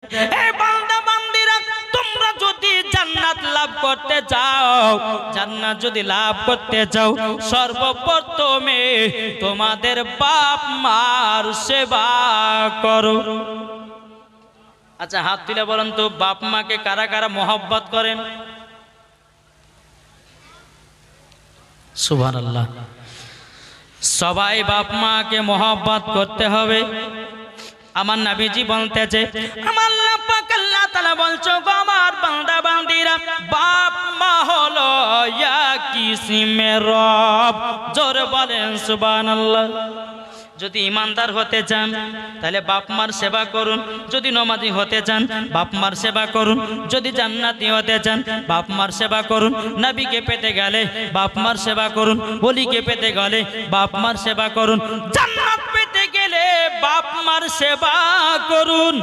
এই বান্দা বান্দিরা, তোমরা যদি জান্নাত লাভ করতে চাও, জান্নাত যদি লাভ করতে চাও, সর্বপ্রথমে তোমাদের বাপ মার সেবা করো। আচ্ছা, হাত তুলে বলেন তো, বাপ মাকে কারা কারা মোহব্বত করেন? সুবহানাল্লাহ। সবাই বাপ মাকে মোহব্বত করতে হবে। আমার নবীজি বলতেছে, আমার আল্লাহ পাক আল্লাহ তাআলা বলছো, আমার বান্দা বান্দিরা, বাপ মা হলো এক কিসিমের রব। জোরে বলেন সুবহানাল্লাহ। যদি ইমানদার হতে চান তাহলে বাপ মার সেবা করুন, যদি নমাজি হতে চান বাপ মার সেবা করুন, যদি জান্নাতি হতে চান বাপ মার সেবা করুন, নবীকে পেতে গেলে বাপ মার সেবা করুন, ওলিকে পেতে গেলে বাপ মার সেবা করুন, জান্নাত পেতে গেলে বাপ মার সেবা করুন।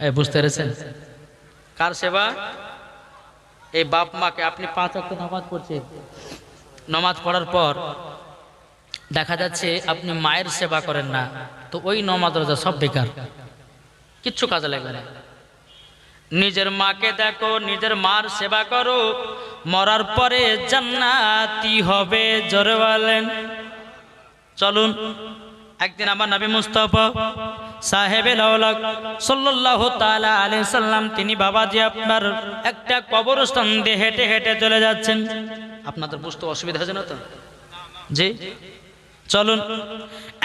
এই বুঝতে পেরেছেন? কার সেবা? এই বাপ মাকে। আপনি 5 ওয়াক্ত নামাজ পড়ছেন, নামাজ পড়ার পর দেখা যাচ্ছে আপনি মায়ের সেবা করেন না, তো ওই নামাজ রোজা সব বেকার, কিচ্ছু কাজে লাগবে না। নিজের মাকে দেখো, নিজের মার সেবা করো, মরার পরে জান্নাতি হবে। জোরে বলেন। চলুন, একদিন আমার নবী মুস্তাফা সাহেবে লাউলাক সাল্লাল্লাহু তাআলা আলাইহি সাল্লাম, তিনি বাবাজি আপনার একটা কবরস্থান দিয়ে হেঁটে হেঁটে চলে যাচ্ছেন। আপনাদের বুঝতে অসুবিধা হচ্ছে না তো? জি, চলুন।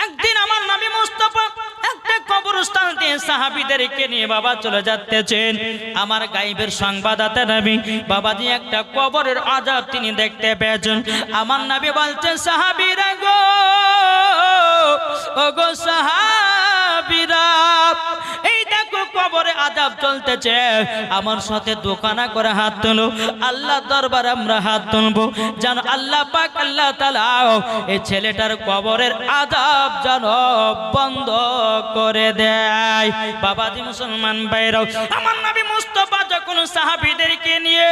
একদিন আমার নবী মুস্তাফা একটা কবরস্থান দিয়ে সাহাবীদেরকে নিয়ে বাবা চলে যাচ্ছেন। আমার গায়েবের সংবাদদাতা নবী বাবাজি একটা কবরের আযাব তিনি দেখতে পেয়েছেন। আমার নবী বলছেন, সাহাবীরা গো, ও গো সাহাবীরা, এই দেখো কবরে আযাব চলতেছে, আমার সাথে দোকানা করে হাত তোলো, আল্লাহ দরবারে আমরা হাত তুলবো, যেন আল্লাহ পাক আল্লাহ তাআলা এই ছেলেটার কবরের আযাব যেন বন্ধ করে দেয়। বাবাজি মুসলমান ভাইরাও, আমার নবী মুস্তাফা যখন সাহাবীদেরকে নিয়ে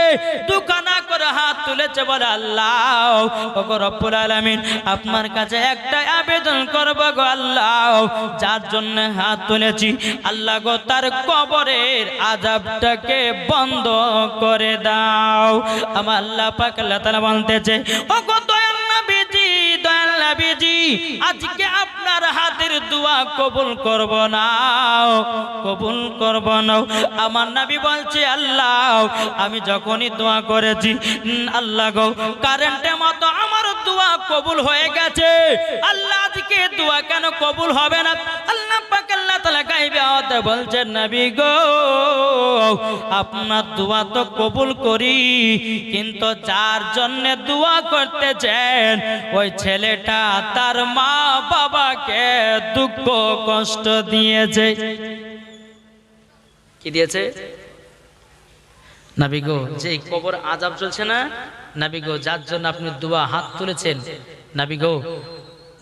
দোকানা করে হাত তুলেছে, বলে আল্লাহ ওগো রব্বুল আলামিন, আপনার কাছে একটা আবেদন করব গো আল্লাহ, যার জন্য হাত তুলেছি আল্লাহ গো, তার কবরের আযাবটাকে বন্ধ করে দাও। আমার আল্লাহ পাক আল্লাহ তাআলা বলতেছে, ওগো দয়াল নবীজি, দয়াল নবীজি, আজকে আপনার হাতের দোয়া কবুল করব না, কবুল করব না। আমার নবী বলছে, আল্লাহ আমি যখনই দোয়া করেছি আল্লাহ গো, কারেন্টের মতো আমার দোয়া কবুল হয়ে গেছে, আল্লাহ আজকে দোয়া কেন কবুল হবে না? আল্লাহ পাক আল্লাহ তাআলা গায়বে আওয়াজে বলছেন, নবী গো, আপনার দোয়া তো কবুল করি, কিন্তু যার জন্য দোয়া করতেছেন ওই ছেলেটা তার মা বাবাকে দুঃখ কষ্ট দিয়েছে। কি দিয়েছে? নবী গো, যে কবর আযাব চলছে না, নবী গো, যার জন্য আপনি দোয়া হাত তুলেছেন, নবী গো,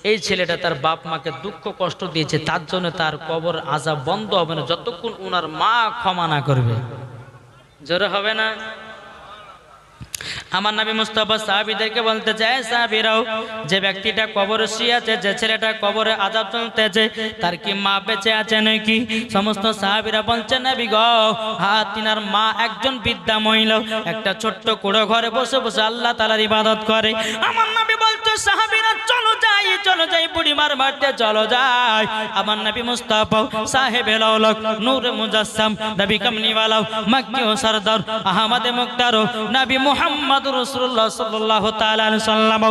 এই ছেলেটা তার বাপ মাকে দুঃখ কষ্ট দিয়েছে, তার জন্য তার কবর আযাব বন্ধ হবে না যতক্ষণ ওনার মা ক্ষমা না করবে। জোরে হবে না? আমার নবী মুস্তাফা সাহাবীদেরকে বলতে চায়, সাহাবীরাও, যে ব্যক্তিটা কবরে শুয়ে আছে, যে ছেলেটা কবরে আযাব চলতেছে, তার কি মা বেঁচে আছে নাকি? সমস্ত সাহাবীরা বলছেন, নবী গো, হ্যাঁ, তিনার মা একজন বৃদ্ধা মহিলা, একটা ছোট্ট কুড়ো ঘরে বসে বসে আল্লাহ তাআলার ইবাদত করে। আমার নবী বলছে, সাহাবীরা চলো যাই, চলো যাই, বুড়িমার বাড়িতে চলো যাই। আমার নবী মুস্তাফা সাহেবে লাউলাক নূরে মুজাসসাম, নবী কামলিওয়ালা, মক্কি ও সরদার, আহমদে মুক্তার, নবী মুহাম্মদ রাসূলুল্লাহ সাল্লাল্লাহু তাআলা আলাইহি সাল্লাম,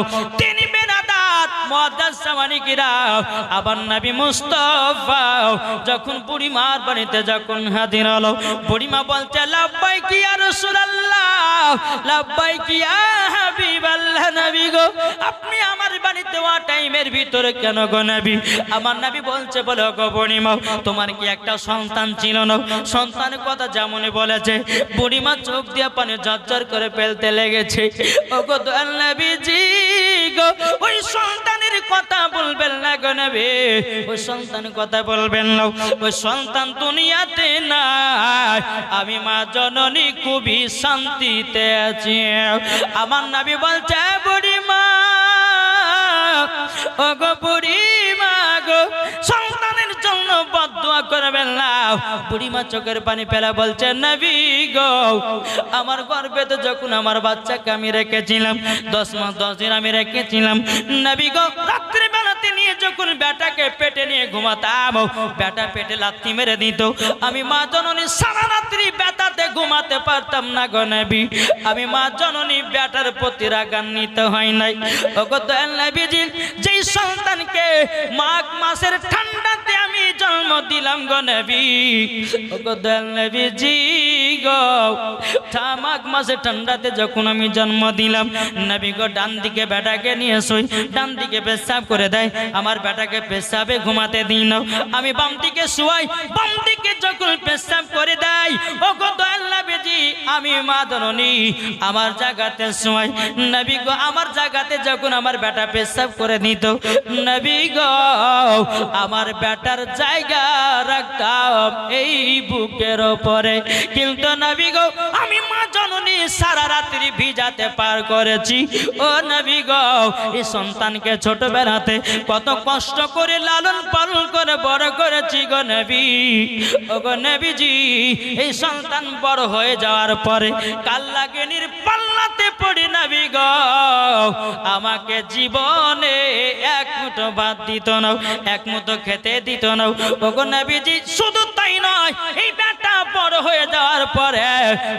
তিনি বেনাদাত মুআদ্দাস সামানিকিরা, আবার নবী মুস্তাফা যখন বুড়িমার বাড়িতে যখন হাজির হলো, বুড়িমা বলছে, লাব্বাইক ইয়া রাসূলুল্লাহ, লাব্বাইক ইয়া হাবিবাল্লাহ, নবী গো, আপনি আমার বাড়িতে ওয়া টাইমের ভিতরে কেন গো নবী? আমার নবী বলছে, বলে গো বুড়িমা, তোমার কি একটা সন্তান ছিল না? সন্তানের কথা যেমনই বলেছে, বুড়িমা চোখ দিয়ে পানি ঝরঝর করে ফেলতে লেগেছে। ও গো দয়াল নবীজি গো, ওই সন্তানের কথা বলবেন না গো নবী, ওই সন্তানের কথা বলবেন না, ওই সন্তান দুনিয়াতে নাই, আমি মা জননী খুবই শান্তিতে আছি। আমার নবী বলছে, বুড়িমা, ও গো বুড়িমা গো, সন্তানের জন্য বদ্ধ দোয়া করবেন না। বুড়িমা চোখের পানি ফেলা বলছে নবী গো আমার গর্ভে তো যখন আমার বাচ্চাকে আমি রেখেছিলাম 10 মাস 10 দিন আমি রেখেছিলাম নবী গো রাত্রি বেলাতে নিয়ে যখন বেটাকে পেটে নিয়ে ঘুমাতাম বেটা পেটে লাথি মেরে দিত আমি মা জননী সারা রাত্রি বেটাতে ঘুমাতে পারতাম না গো নবী আমি মা জননী বেটার প্রতি রাগান্বিত হয় নাই ওগো দয়াল নবীজি যেই সন্তানকে মাঘ মাসের ঠান্ডাতে আমি জন্ম দিলাম গো নবী ওগো দয়াল নবীজি গো মাঘ মাসের ঠান্ডাতে যখন আমি জন্ম দিলাম নবী গো ডান দিকে বেটাকে নিয়ে শুই ডান দিকে পেশাব করে দেয় আমার বেটাকে পেশাবে ঘুমাতে দিই না আমি বাম দিকে শুয়াই বাম দিকে যখন পেশাব করে দেয় ওগো দয়াল নবীজি আমি মা জননী আমার জায়গাতে শুয়াই নবী গো আমার জায়গাতে যখন আমার বেটা পেশাব করে নিত নবী গো আমার বেটার জায়গা রাখতাম এই বুকের উপরে কিন্তু নবী গো আমি মা জননী সারা রাত্রি ভিজাতে পার করেছি ও নবী গো এই সন্তানকে ছোটবেলাতে কত কষ্ট করে লালন পালন করে বড় করেছি গো নবী ও গো নবীজি এই সন্তান বড় হয়ে যাওয়ার পরে কাল্লাগিনীর পাল্লাতে পড়ি নবী গো আমাকে জীবনে এক মুঠো ভাত দিত না এক মুঠো খেতে দিত না ও গো নবীজি শুধু তাই নয় এই বেটা বড় হয়ে যাওয়ার পরে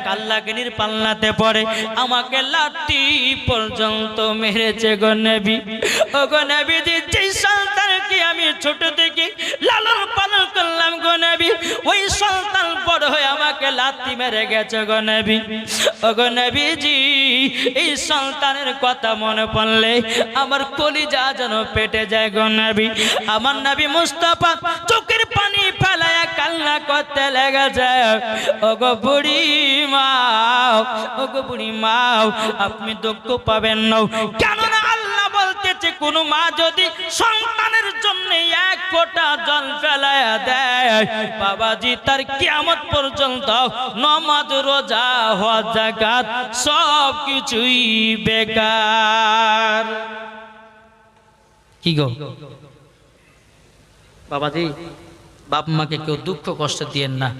কাল্লাগিনীর পাল্লাতে পড়ে আমাকে লাঠি পর্যন্ত মেরেছে গো নবী ও গো নবীজি যেই সন্তানকে আমি ছোট থেকে লালন পালন করলাম গো নবী ওই সন্তান বড় হয়ে আমাকে লাঠি মেরে গেছে গো নবী ও গো নবীজি এই সন্তানের কথা মনে পড়লে আমার কলিজা যেন পেটে যায় গো নবী আমার নবী মুস্তাফা চোখের পানি ফেলায়া কান্না করতে লেগেছে ও গো বুড়ি মা ও গো বুড়ি মা আপনি দুঃখ পাবেন না কেননা আল্লাহ বলতেছে কোন মা যদি সন্তানের জন্য এক ফোঁটা জল ফেলায়া দেয় বাবাজি তার কিয়ামত পর্যন্ত নামাজ রোজা হজ যাকাত সব কিছুই বেকার কি গো বাবাজি বাপ মাকে কেউ দুঃখ কষ্ট দিয়েন না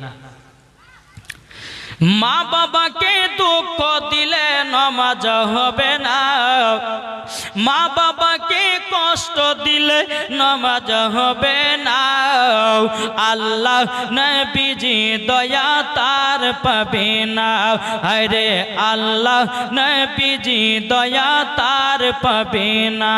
মা বাবাকে দুঃখ দিলে নামাজ হবে না মা বাবাকে কষ্ট দিলে নামাজ হবে না আল্লাহ নবীজি দয়া তার পাবে না আরে আল্লাহ নবীজি দয়া তার পাবে না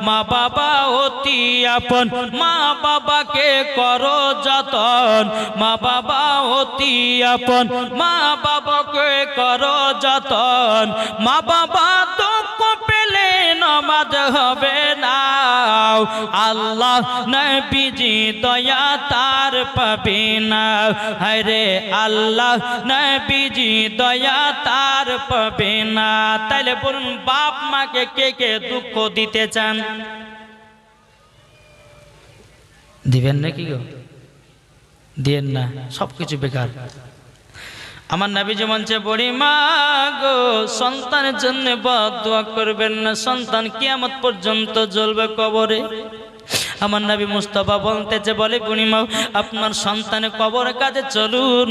মা বাবা অতি আপন মা বাবাকে করো যতন মা বাবা অতি আপন মা বাবাকে করো যতন মা বাবা দুঃখ পেলে নামাজ হবে না আল্লাহ নবীজি দয়া তার পাবে না আরে আল্লাহ নবীজি দয়া তার পাবে না তাইলে বলুন বাপ মাকে কে কে দুঃখ দিতে চান দিবেন নাকি গো দিয়েন না সবকিছু বেকার আমার নবীজি বলছে বড়ি মা গো সন্তানের জন্য বদদোয়া করবেন না সন্তান কিয়ামত পর্যন্ত জ্বলবে কবরে আমার নবী মুস্তাফা বলতেছে বলে বুড়িমা আপনার সন্তানের কবরের কাছে চলুন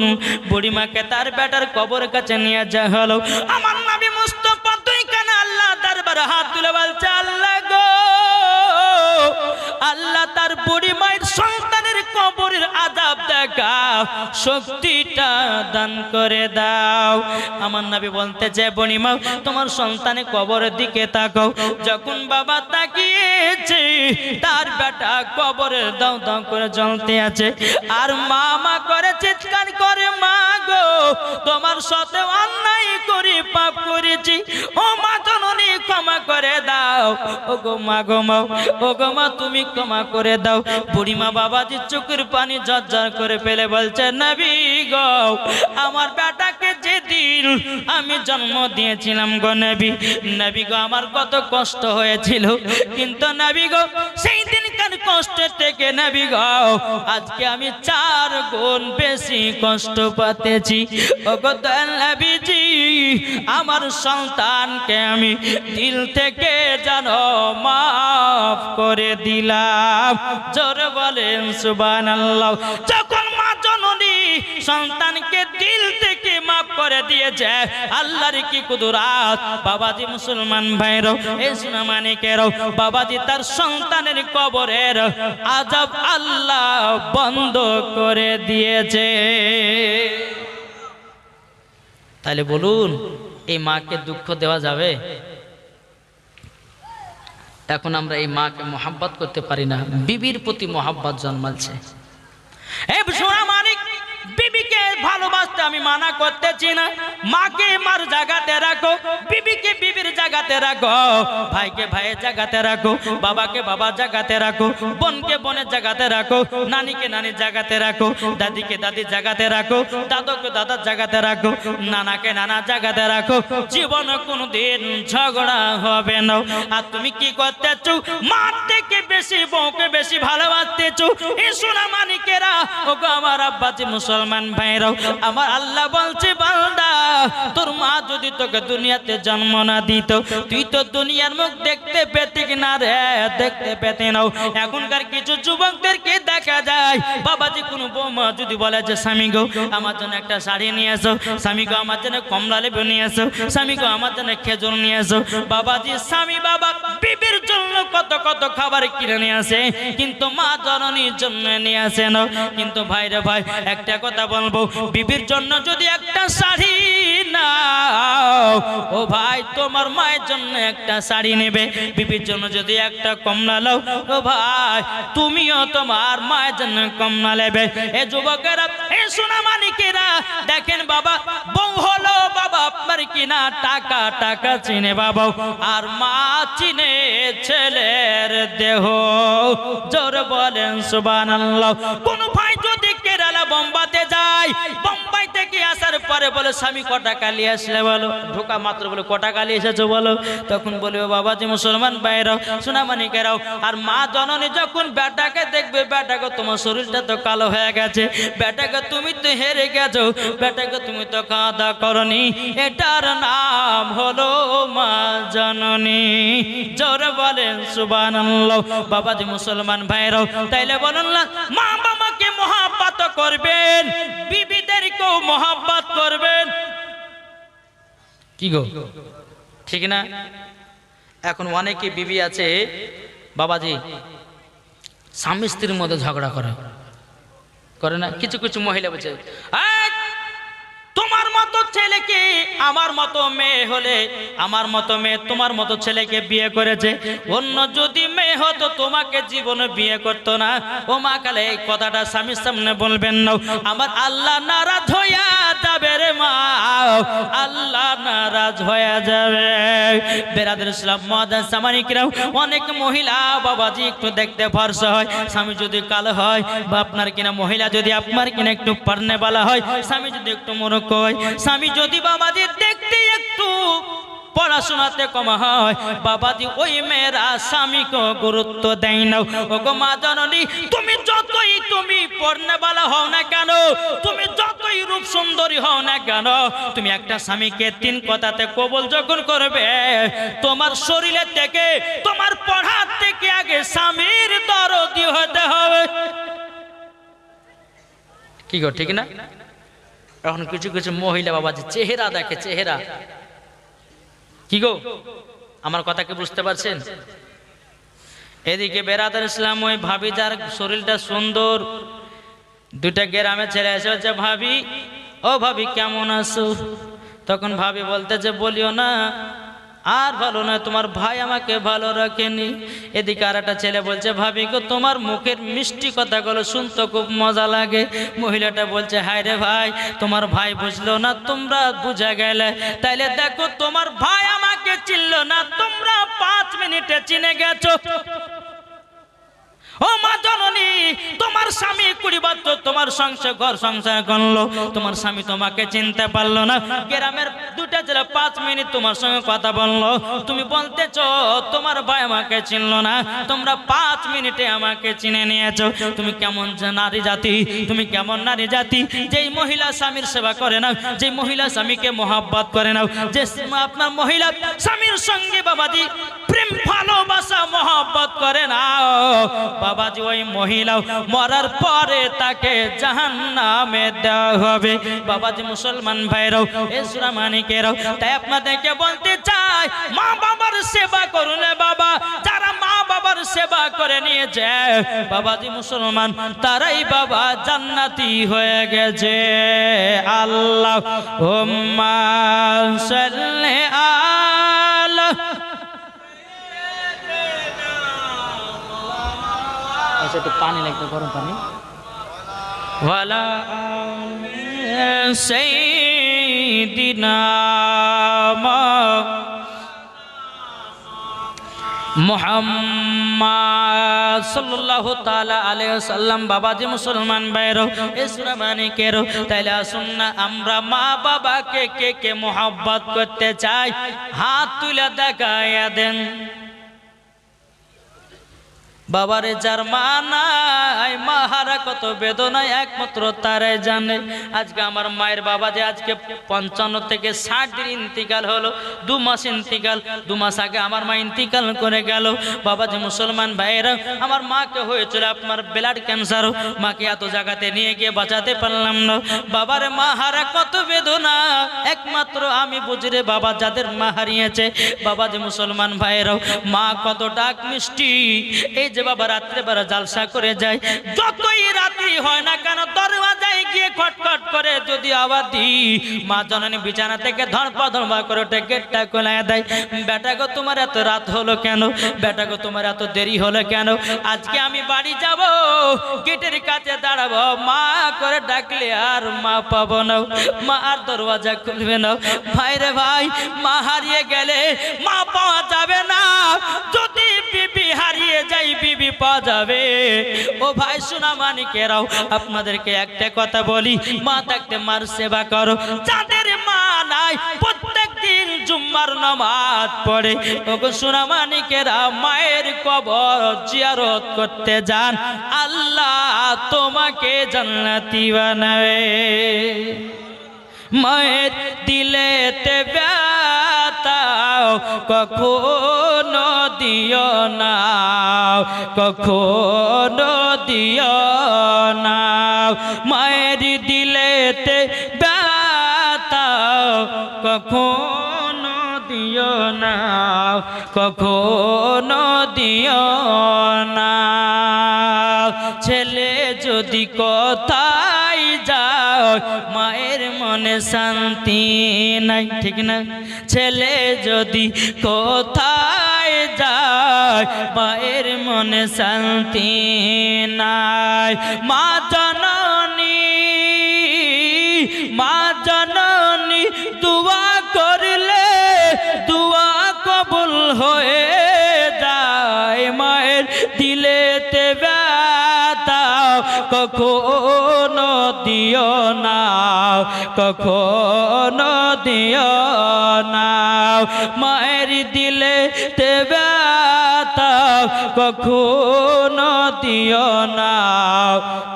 বুড়িমাকে তার বেটার কবরের কাছে নিয়ে যাওয়া হলো আমার নবী মুস্তাফা দুই কানে আল্লাহ দরবারে হাত তুলে বলছে আল্লাহ গো আল্লাহ তার বুড়ি মায়ের সন্তানের কবরের আযাব দেখাও শক্তিটা দান করে দাও আমার নবী বলতেছে বুড়ি মা তোমার সন্তানের কবরের দিকে তাকাও যখন বাবা তাকিয়েছে তার বেটা কবরে দাও দাও করে জ্বলতে আছে আর মা মা করে চিৎকার করে মা গো তোমার সাথে অন্যায় করে পাপ করেছি ও মা জননী ক্ষমা করে দাও ও গো মা গো মা ও গো মা তুমি ক্ষমা করে দাও বুড়িমা বাবাজি চোখের পানি ঝরঝর করে ফেলে বলছে নবী গো আমার বেটাকে যেদিন আমি জন্ম দিয়েছিলাম গো নবী গো আমার কত কষ্ট হয়েছিল কিন্তু নবী গো সেই দিনকার কষ্ট থেকে নবী গো আজকে আমি 4 গুণ বেশি কষ্ট পাতেছি। ওগো দয়াল নবীজি আমার সন্তানকে আমি দিল থেকে জানো মাফ করে দিলাম। জোরে বলেন সুবহানাল্লাহ। যখন মা জননী সন্তানকে দিল থেকে মাফ করে দিয়েছে আল্লাহর কি কুদরত। বাবাজি মুসলমান ভাইরা এই সোনা মানিকেরাও বাবাজি তার সন্তানের কবরের আযাব আল্লাহ বন্ধ করে দিয়েছে। তাহলে বলুন এই মাকে দুঃখ দেওয়া যাবে? এখন আমরা এই মাকে মোহাব্বত করতে পারি না, বিবির প্রতি মোহাব্বত জন্মাচ্ছে। এই সোনা মানিক বিবিকে ভালোবাসতে আমি মানা করতেছি না, মাকে মার জায়গাতে রাখো, বিবিকে বিবির জায়গাতে রাখো, ভাইকে ভাইয়ের জায়গাতে রাখো, বাবাকে বাবার জায়গাতে রাখো, বোনকে বোনের জায়গাতে রাখো, নানিকে নানির জায়গাতে রাখো, দাদিকে দাদির জায়গাতে রাখো, দাদাকে দাদার জায়গাতে রাখো, নানাকে নানার জায়গাতে রাখো। জীবনে কোনোদিন ঝগড়া হবে না। আর তুমি কি করতেছো? মার থেকে বেশি বউকে বেশি ভালোবাসতেছো। এই সোনা মানিকেরা ওগো আমার আব্বাজি মুসলমান ভাইরাও আমার আল্লাহ বলছে বান্দা তোর মা যদি তোকে দুনিয়াতে জন্ম না দিত তুই তো দুনিয়ার মুখ দেখতে পেতি না রে, দেখতে পেতে নাও। এখনকার কিছু যুবকদেরকে দেখা যায় বাবাজি কোনো বৌমা যদি বলে যে স্বামী গো আমার জন্য একটা শাড়ি নিয়ে এসো, স্বামী গো আমার জন্য কমলা লেবু নিয়ে এসো, স্বামী গো আমার জন্য খেজুর নিয়ে এসো। বাবাজি স্বামী বাবা বিবির জন্য কত কত খাবার কিনে নিয়ে আসে কিন্তু মা জননীর জন্য নিয়ে আসে না। কিন্তু ভাইরে ভাই একটা কথা বলবো, বিবির জন্য যদি একটা শাড়ি নাও ও ভাই তোমার মায়ের জন্য একটা শাড়ি নেবে, বিবির জন্য যদি একটা কমলা নাও ও ভাই তুমিও তোমার মায়ের জন্য কমলা নেবে। এ যুবকেরা এ সোনা মানিকেরা দেখেন বাবা বউ হলো বাবা আপনার কিনা টাকা টাকা চিনে বাবা আর মা চিনে ছেলের দেহ। জোর বলেন সুবহানাল্লাহ। কোন ভাই যদি কেরালা বোম্বাইতে যায়, বোম্বাই থেকে আসার পরে বলে স্বামী ক টাকা নিয়ে আসলে বলো, ঢোকা মাত্র বলে ক টাকা নিয়ে এসেছো বলো, তখন বলবে বাবা যে মুসলমান ভাইরাও সোনা মানিকেরাও আর মা জননী যখন বেটাকে দেখবে বেটাকে তোমার শরীরটা তো কালো হয়ে গেছে, বেটাকে তুমি তো হেরে গেছো, বেটাকে তুমি তো খাওয়া দাওয়া করনি, এটার নাম হলো মা জননী। জোরে বলেন সুবহানাল্লাহ। বাবা যে মুসলমান ভাইরাও তাইলে বলুন না মা বাবাকে মহব্বত করবেন, বিবিদেরকেও মহব্বত করবেন। কি গো ঠিক না? এখন অনেকে বিবি আছে বাবাজি স্বামী স্ত্রীর মধ্যে ঝগড়া করে না? কিছু কিছু মহিলা বলছে তোমার মতো ছেলেকে আমার মতো মেয়ে হলে আমার মতো মেয়ে তোমার মতো ছেলেকে বিয়ে করেছে, অন্য যদি মেয়ে হতো তোমাকে জীবনে বিয়ে করতো না। ও মা কালে এই কথাটা স্বামীর সামনে বলবেন না, আমার আল্লাহ নারাজ হইয়া যাবে রে মা, আল্লাহ নারাজ হয়ে যাবে। বেরাদের ইসলাম মুআজ্জাজ সামানিকরাও অনেক মহিলা বাবাজি একটু দেখতে ফর্সা হয়, স্বামী যদি কালো হয় বা আপনার কিনা মহিলা যদি আপনার কিনা একটু পারনেওয়ালা হয়, স্বামী যদি একটু মোরক হয়, স্বামী যদি বাবাজি দেখতে একটু পড়াশোনাতে কম হয়, বাবাজি ওই মেয়েরা স্বামীকে গুরুত্ব দেয় না। ওগো মা জননী তুমি যতই তুমি পড়নেওয়ালা হও না কেন, তুমি যতই রূপ সুন্দরী হও না কেন, তুমি একটা স্বামীকে 3 কথাতে কবুল যখন করবে তোমার শরীরে থেকে তোমার পড়ার থেকে আগে স্বামীর দরদি হতে হবে। কি গো ঠিক না? এখন কিছু কিছু মহিলা বাবাজি চেহারা দেখে, চেহারা। কি গো আমার কথা কি বুঝতে পারছেন? এদিকে বেরাদার ইসলাম ওই ভাবি যার শরীরটা সুন্দর, 2টা গ্রামে ছেলে এসে বলছে ভাবি ও ভাবি কেমন আছো? তখন ভাবি বলতেছে বলিও না, আর ভালো না, তোমার ভাই আমাকে ভালো রাখেনি। এদিকে আর একটা ছেলে বলছে ভাবি গো তোমার মুখের মিষ্টি কথাগুলো শুনতে খুব মজা লাগে। মহিলাটা বলছে হায় রে ভাই তোমার ভাই বুঝলো না, তোমরা বুঝা গেলে। তাইলে দেখো তোমার ভাই আমাকে চিনলো না, তোমরা 5 মিনিটে চিনে গেছো। ও মা জননী, তোমার স্বামী 20 বছর তোমার ঘর সংসার করলো, তোমার স্বামী তোমাকে চিনতে পারলো না। গ্রামের দুটা ছেলে 5 মিনিট তোমার সঙ্গে কথা বললো, তুমি বলতেছো তোমার ভাই আমাকে চিনলো না। তোমরা 5 মিনিটে আমাকে চিনে নিয়েছো। তুমি কেমন নারী জাতি, তুমি কেমন নারী জাতি, যেই মহিলা স্বামীর সেবা করে না, যে মহিলা স্বামীকে মহব্বত করে না, যে আপনার মহিলা স্বামীর সঙ্গে বাবাজি প্রেম ভালোবাসা মহব্বত করে না বাবাজি, ওই মহিলা মরার পরে তাকে জাহান্নামে দেওয়া হবে। বাবাজি মুসলমান ভাইরাও, এ সূরা মানিকেরাও, তাই আপনাদেরকে বলতে চাই, মা বাবার সেবা করুন বাবা। যারা মা বাবার সেবা করে নিয়েছে বাবাজি মুসলমান, তারাই বাবা জান্নাতি হয়ে গেছে। আল্লাহুম্মা সাল্লি আলা, একটু পানি লাগবে, গরম পানি। ওয়ালা সাইয়্যিদিনা মুহাম্মদ সাল্লাল্লাহু তাআলা আলাইহি ওয়াসাল্লাম। বাবাজি মুসলমান ভাইরা, এই সূরা মানিকের, তাইলে আসুন না আমরা মা বাবাকে কে কে মহব্বত করতে চাই, হাত তুলে দেখায়া দেন। বাবারে যার মা নাই, মা হারা কত বেদনা একমাত্র তারাই জানে। আজকে আমার মায়ের বাবা যে আজকে 55 থেকে 60 দিন ইন্তিকাল হলো, 2 মাস ইন্তিকাল, 2 মাস আগে আমার মা ইন্তিকাল করে গেল। বাবাজি মুসলমান ভাইয়েরা, আমার মাকে হয়েছিল আপনার ব্লাড ক্যান্সার, মাকে এত জায়গাতে নিয়ে গিয়ে বাঁচাতে পারলাম না। বাবারে মা হারা কত বেদনা একমাত্র আমি বুঝি রে বাবা, যাদের মা হারিয়েছে। বাবাজি মুসলমান ভাইয়েরাও, মা কত ডাক মিষ্টি। এই যে বাবা রাত্রে বেলা জালসা করে যায়, যতই রাত্রি হয় না কেন দরওয়াজায় গিয়ে খটখট করে যদি আওয়াজ দিই, মা জননী বিছানা থেকে ধড়পড় করে ওঠে, গেটটা খোলা দেয়। বেটা গো তোমার এত রাত হলো কেন, বেটা গো তোমার এত দেরি হলো কেন, আজকে আমি বাড়ি যাব, গেটের কাছে দাঁড়াবো, মা করে ডাকলে আর মা পাবো না, মা আর দরওয়াজা খুলবে না। ভাই রে ভাই, মা হারিয়ে গেলে মা পাওয়া যাবে না, যদি বিবি হারিয়ে যায় বিবি পাওয়া যাবে। ও ভাই সোনা মানিকেরাও, আপনাদেরকে একটা কথা বলি, মা থাকতে মার সেবা করো। যাদের মা নাই প্রত্যেক দিন জুম্মার নামাজ পড়ে, ওগো সোনা মানিকেরা মায়ের কবর জিয়ারত করতে যান, আল্লাহ তোমাকে জান্নাতি বানাবে। মায়ের দিলেতে ব্যথা কখনো দিও না, কখনো দিও না, মায়ের দিলেতে ব্যথা কখনো দিও না, কখনো দিও না। ছেলে যদি কোথায় যাও মায়ের মনে শান্তি নাই, ঠিক না? ছেলে যদি কোথায় যায় মায়ের মনে শান্তি নাই। মা জননী, মা জননী দুয়া করলে দুয়া কবুল হয়ে যায়। মায়ের দিলেতে ব্যথা কখনো দিও না, কখনো দিও না, মায়ের দিলেতে ব্যথা কখনো দিও না,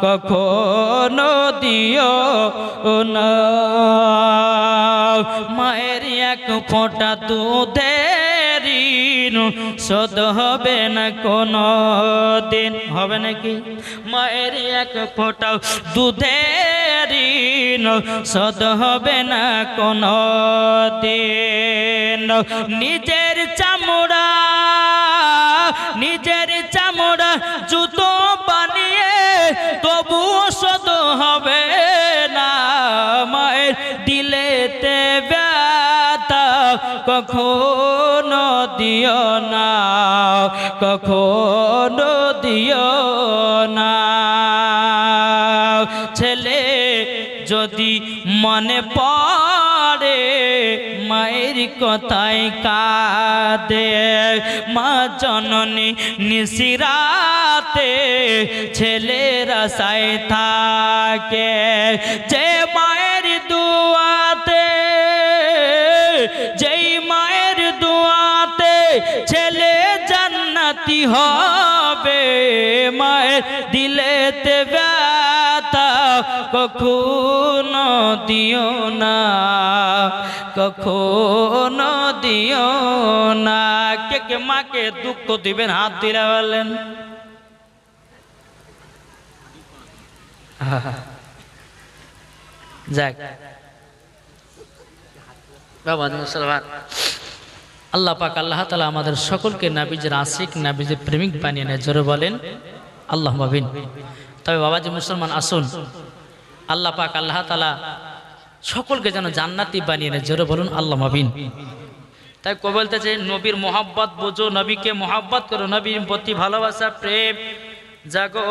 কখনো দিও না। মায়ের এক ফোঁটা দুধের ঋণ শোধ হবে না কোনো দিন, হবে নাকি? মায়ের এক ফোঁটা দুধের ঋণ শোধ হবে না কোনো দিন। নিজের চামড়া, নিজের চামড়া জুতো বানিয়ে তবুও শোধ হবে না। মায়ের দিলেতে ব্যথা কখনো দিও না, কখনো দিও না। ছেলে যদি মনে পড়ে মায়ের কথায় কাঁদে, মা জননী নিশিরাতে ছেলেরা সাই থাকে, যে মায়ের দুয়াতে, যেই মায়ের দুয়াতে ছেলে জান্নাতি হবে, মায়ের দিলেতে ব্যথা কখনো দিও না, কখনো দিও না। কে কে মাকে দুঃখ দিবেন হাত দিলে বলেন। যাক বাবা মুসলমান, আল্লাহ পাক আল্লাহ তাআলা আমাদের সকলকে নবীজির আশিক নবীজির প্রেমিক বানিয়ে নেয়। জোরে বলেন আল্লাহুম্মা আমিন। তবে বাবাজি মুসলমান আসুন, আল্লাহ পাক আল্লাহ তাআলা সকলকে যেন জান্নাতি বানিয়ে নেয়। জোরে বলুন আল্লাহুম্মা আমিন। তাই কো বলতেছে নবীর মোহাব্বত বোঝো, নবীকে মোহাব্বত করো, নবীর প্রতি ভালোবাসা প্রেম জাগো,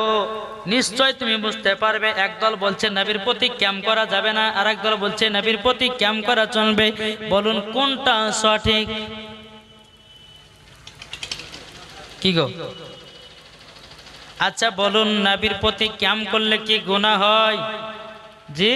নিশ্চয় তুমি বুঝতে পারবে। একদল বলছে নবীর প্রতি ক্যাম্প করা যাবে না, আর একদল বলছে নবীর প্রতি ক্যাম্প করা চলবে। বলুন কোনটা সঠিক? কি গো? আচ্ছা বলুন, নবীর প্রতি ক্যাম্প করলে কি গুনাহ হয়? জি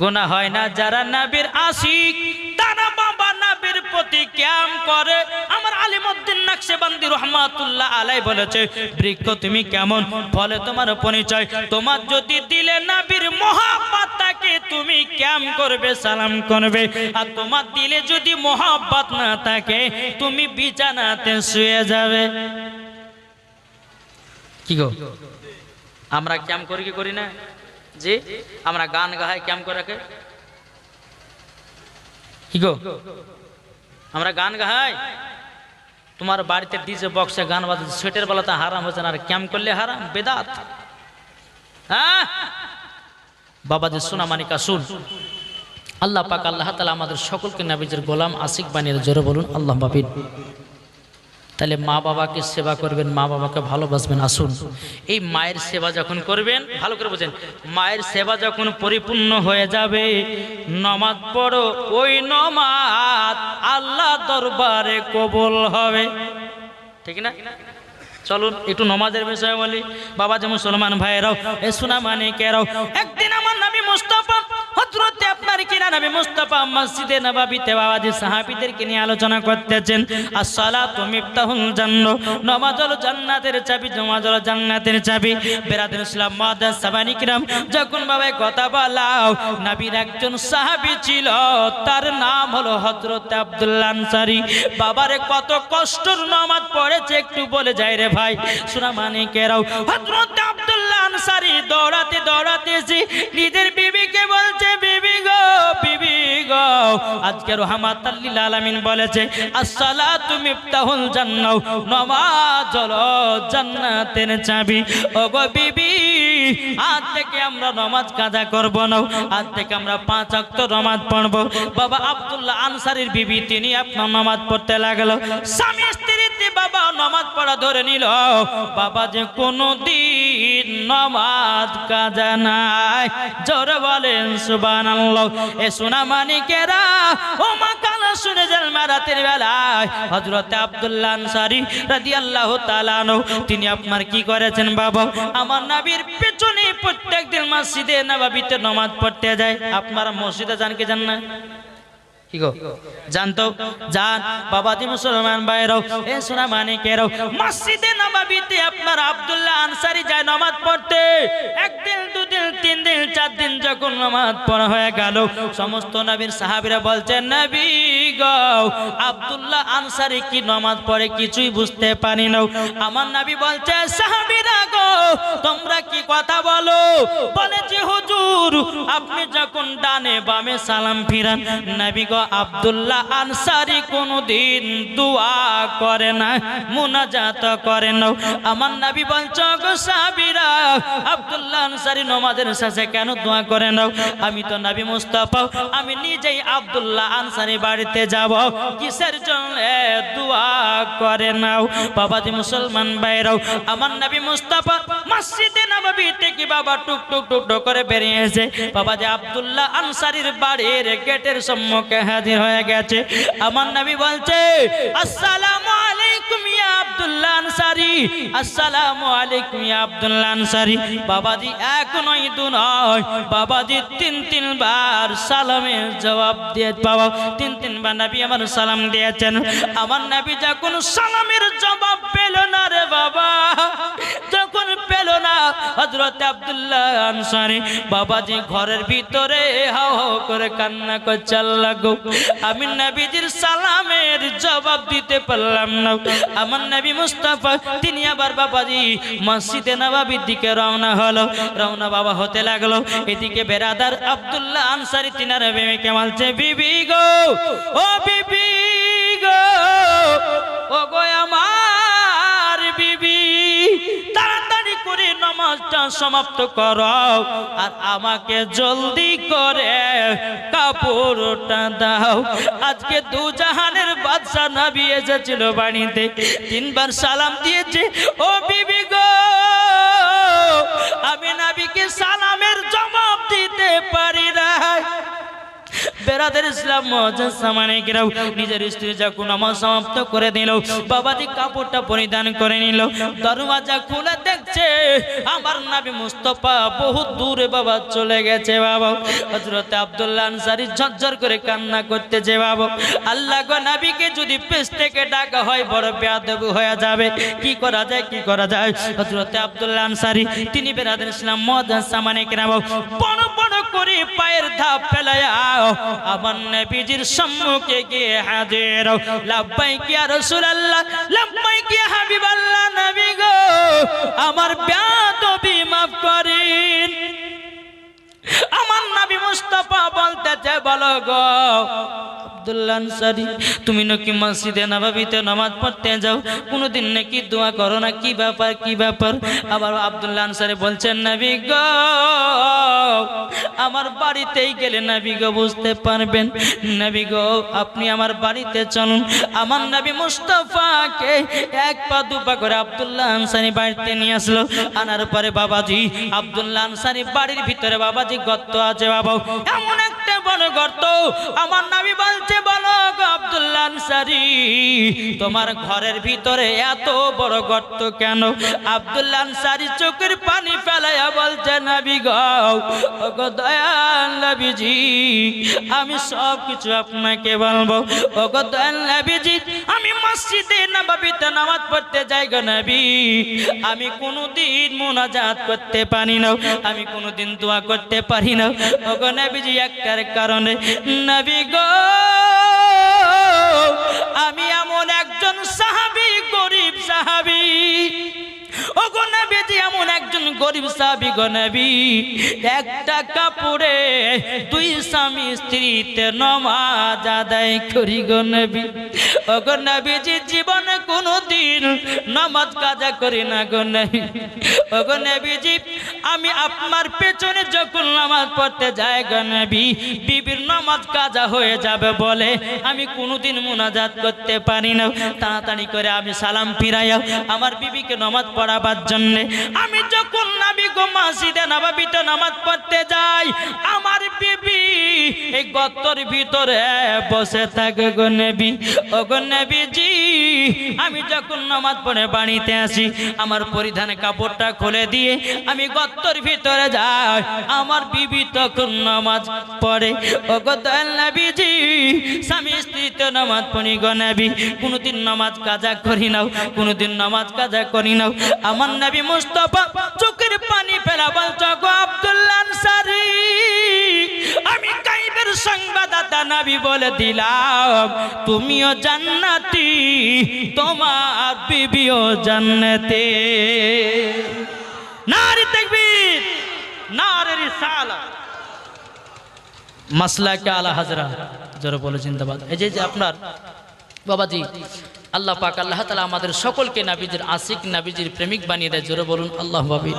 গুনাহ হয় না। যারা নবীর আশিক তারা বাবা নবীর প্রতি ক্যাম্প করে। আমার আলিমউদ্দিন নকশবন্দি রহমাতুল্লাহ আলাইহি বলেছে, বৃক্ষ তুমি কেমন, ফলে তোমার পরিচয়। তোমার যদি দিলে নবীর মোহাব্বত থাকে তুমি ক্যাম্প করবে, সালাম করবে। আর তোমার দিলে যদি মোহাব্বত না থাকে তুমি বিছানাতে শুয়ে যাবে। কি গো, আমরা ক্যাম্প করি কি করি না? জি আমরা গান গাই ক্যাম্প করে রাখে। কি গো, আমরা গান গাই, তোমার বাড়িতে ডিজে বক্সে গান বাজছে, সেটের বেলাতে হারাম হচ্ছে না, আর ক্যাম্প করলে হারাম বেদাত। হ্যাঁ বাবাজি সোনা মানিকা শুন, আল্লাহ পাক আল্লাহ তাআলা আমাদের সকলকে নবীজির গোলাম আশিক বানিয়ে। জোরে বলুন আল্লাহুম্মা আমিন। তাহলে মা বাবাকে সেবা করবেন, মা বাবাকে ভালোবাসবেন। আসুন এই মায়ের সেবা যখন করবেন, ভালো করে বোঝেন, মায়ের সেবা যখন পরিপূর্ণ হয়ে যাবে, নামাজ পড়ো, ওই নামাজ আল্লাহ দরবারে কবুল হবে। ঠিক না? চলুন একটু নামাজের বিষয়ে বলি। বাবা যে মুসলমান ভাইরাও, এ সোনা মানিকেরাও, একদিন আমার নবী মুস্তাফা হযরতে আপনার কিনা নবী মুস্তাফা মসজিদে নববীতে বাবাজি সাহাবীদেরকে নিয়ে আলোচনা করতেছেন। as-সালাতু মিফতাহুল জান্নাহ, নামাজ হলো জান্নাতের চাবি, নামাজ হলো জান্নাতের চাবি। বেরাদুল ইসলাম মাদাস সাহাবায়ে কিরাম যখন বাবা কথা বলাও, নবীর একজন সাহাবী ছিল, তার নাম হলো হযরতে আব্দুল্লাহ আনসারী। বাবারে কত কষ্টর নামাজ পড়েছে একটু বলে যায় রে ভাই। সোনা মানিকেরাও, হযরতে আব্দুল্লাহ আনসারী দৌড়াতে দৌড়াতে নিজের বিবিকে বলছে, বিবি গো, বিবি গো, আজকে রাহমাতাল লিল আলামিন বলেছে as-সালাতু মিফতাহুল জান্নাহ, নামাজ হলো জান্নাতের চাবি। ওগো বিবি, আজ থেকে আমরা নামাজ কাজা করব না, আজ থেকে আমরা 5 ওয়াক্ত নামাজ পড়ব। বাবা আব্দুল্লাহ আনসারীর বিবি তিনি আপনার নামাজ পড়তে লাগলো। স্বামী স্ত্রীতে বাবা নামাজ পড়া ধরে নিল। বাবা যে কোনদিন নামাজ কাজা নাই। জোরে বলেন সুবহানাল্লাহ। এ সোনা মানিকেরা, ও মা কালা শুনে যান, রাতের বেলায় হযরতে আব্দুল্লাহ আনসারী রাদিয়াল্লাহু তাআলা আনহু তিনি আপনার কি করেছেন বাবা, আমার নবীর পেছনে প্রত্যেকদিন মসজিদে নববীতে নামাজ পড়তে যায়। আপনারা মসজিদে যান কি জান না? কি গো, জানতো? জান বাবাজি মুসলমান ভাইরাও, এ সোনা মানিকেরাও, মসজিদে নববীতে আপনার আব্দুল্লাহ আনসারী যায় নামাজ পড়তে। একদিন, দুদিন, 3 দিন, 4 দিন যখন নামাজ পড়া হয়ে গেল, সমস্ত নবীর সাহাবীরা বলছেন, নবী গো, আব্দুল্লাহ আনসারী কি নামাজ পড়ে কিছুই বুঝতে পারি না। আমার নবী বলছে, সাহাবীরা গো, তোমরা কি কথা বলো? বলে যে হুজুর, আপনি যখন ডানে বামে সালাম ফিরান, নবী গো আব্দুল্লাহ আনসারী কোনদিন দোয়া করে না, মুনাজাত করে না। আমার নবী বলছে, গো সাহাবীরা, আব্দুল্লাহ আনসারী নামাজের শেষে কেন দোয়া করে না? আমি তো নবী মুস্তাফা, আমি নিজেই আব্দুল্লাহ আনসারী বাড়িতে যাব, কিসের জন্য দোয়া করে নাও? বাবাজি মুসলমান ভাইরাও, আমার নবী মুস্তাফা মসজিদে নববী থেকে বাবা টুক টুক টুক টুক করে বেরিয়েছে। বাবাজি আব্দুল্লাহ আনসারীর বাড়ির গেটের সম্মুখে হাজির হয়ে গেছে। আমার নবী বলছে, আসসালামু আলাইকুম ইয়া আব্দুল্লাহ আনসারী, আসসালামু আলাইকুম ইয়া আব্দুল্লাহ আনসারী। বাবাজি এক নয় দু নয়, বাবাজি তিন বার সালামের জবাব দিয়ে বাবা তিন বার নবী আমার সালাম দিয়েছেন। আমার নবী যখন সালামের জবাব পেল না রে বাবা, যখন পেল না হযরত আব্দুল্লাহ আনসারী বাবাজি ঘরের ভিতরে হাও হাও করে কান্না করছে, আল্লাহ গো আমি নবীজির সালামের জবাব দিতে পারলাম না। আমার নবী মুস্তাফা তিনি আবার বাবাজি মসজিদে নববীর দিকে রওনা হলো, রওনা বাবা হতে লাগলো। এদিকে বেরাদার আব্দুল্লাহ আনসারী তিনার বেবিকে বলছে, বিবি গো ও বিবি গো, ও গো আমার বিবি, তাড়াতাড়ি করে নামাজটা সমাপ্ত করো আর আমাকে জলদি করে কাপড়টা দাও। আজকে দু জাহানের বাদশা নবী এসেছিল বাড়িতে, তিনবার সালাম দিয়েছে। ও বিবি গো, আমি নবীকে সালামের জবাব দিতে পারি না। বেরাদের ইসলাম মুসলমানেরাও নিজের স্ত্রী যখন নামাজ সমাপ্ত করে দিল, বাবাজি কাপড়টা পরিধান করে নিল, দরওয়াজা খুলে দেখছে আমার নবী মুস্তাফা বহু দূরে বাবা চলে গেছে। বাবা হযরত আব্দুল্লাহ আনসারী ঝরঝর করে কান্না করতেছে। বাবা আল্লাহ গো, নবীকে যদি পেছ থেকে ডাকা হয় বড় বেয়াদবি হয়ে যাবে, কি করা যায় কি করা যায়। হযরত আব্দুল্লাহ আনসারী তিনি বেরাদের ইসলাম মুসলমানেরাও বড় বড় করে পায়ের ধাপ ফেলায়া আমার নবীজির সম্মুখে গিয়ে হাজির। লাব্বাইক ইয়া রাসূলুল্লাহ, লাব্বাইক ইয়া হাবিবাল্লাহ, নবী গো আমার বেয়াদবি মাফ করেন। আমার নবী মুস্তাফা বলতেছে, বলো গো আব্দুল্লাহ আনসারী, তুমি নাকি মসজিদে নববীতে নামাজ পড়তে যাও, কোনোদিন নাকি দোয়া করো না, কি ব্যাপার কি ব্যাপার? আবার আব্দুল্লাহ আনসারী বলছেন, নবী গো আমার বাড়িতেই গেলে নবী গো বুঝতে পারবেন। নবী গো আপনি আমার বাড়িতে চলুন। আমার নবী মুস্তাফাকে এক পা দু পা করে আব্দুল্লাহ আনসারী বাড়িতে নিয়ে আসলো। আনার পরে বাবাজি আব্দুল্লাহ আনসারী বাড়ির ভিতরে বাবাজি গর্ত আছে। বাবা এমন একটা বড় গর্ত। আমার নবী বলছে, বলো গো আব্দুল্লাহ আনসারী, তোমার ঘরের ভিতরে এত বড় গর্ত কেন? আব্দুল্লাহ আনসারী চোখের পানি ফেলাইয়া বলছে, নবী গো ওগো দয়াল নবীজি, আমি সব কিছু আপনাকে বলবো। ওগো দয়াল নবীজি, আমি মসজিদে নববীতে নামাজ পড়তে যাই গো নবী, আমি কোনোদিন মুনাজাত করতে পারি না, আমি কোনোদিন দোয়া করতে পারি না। ওগো নবীজি একটার কারণে, নবী গো আমি এমন একজন সাহাবী, গরিব সাহাবী। ওগো নবীজি এমন একজন গরিব সাহাবী গো নবী, একটা কাপড়ে দুই স্বামী স্ত্রীতে নামাজ আদায় করি গো নবী। ওগো নবীজি জীবনে কোনোদিন নামাজ কাজা করি না গো নবী। ওগো নবীজি আমি আপনার পেছনে যখন নামাজ পড়তে যাই গো নবী, বিবির নামাজ কাজা হয়ে যাবে বলে আমি কোনোদিন মুনাজাত করতে পারি না। তাড়াতাড়ি করে আমি সালাম ফিরাইয়া আমার বিবিকে নামাজ পড়াবার জন্য আমি যখন নবী গো মসজিদে নববীতে নামাজ পড়তে যাই, আমার বিবি এই গর্তের ভিতরে বসে থাকে গো নবী। ওগো নবীজি আমি যখন নামাজ পড়ে বাড়িতে আসি, আমার পরিধানে কাপড়টা খুলে দিয়ে আমি গর্তের ভিতরে যাই, আমার বিবি তখন নামাজ পড়ে। ওগো দয়াল নবীজি স্বামী স্ত্রীতে নামাজ পড়ি গো নবী, কোনোদিন নামাজ কাজা করি নাও, কোনোদিন নামাজ কাজা করি নাও। আমার নবী মুস্তাফা চোখের পানি ফেলা বলছো, গো আব্দুল্লাহ আনসারী, আমি গায়বের সংবাদদাতা নবী বলে দিলাম, তুমিও জান্নাতি, তোমার বিবিও জান্নাতে। নারে তাকবীর, নারে রিসালাত। মাসলাকে আলা হাজরা যারা বলে জিন্দাবাদ। এই যে আপনার বাবাজি আল্লাহ পাক আল্লাহ তাআলা আমাদের সকলকে নবীজির আশিক, নবীজির প্রেমিক বানিয়ে দেয়। জোরে বলুন আল্লাহু আকবার।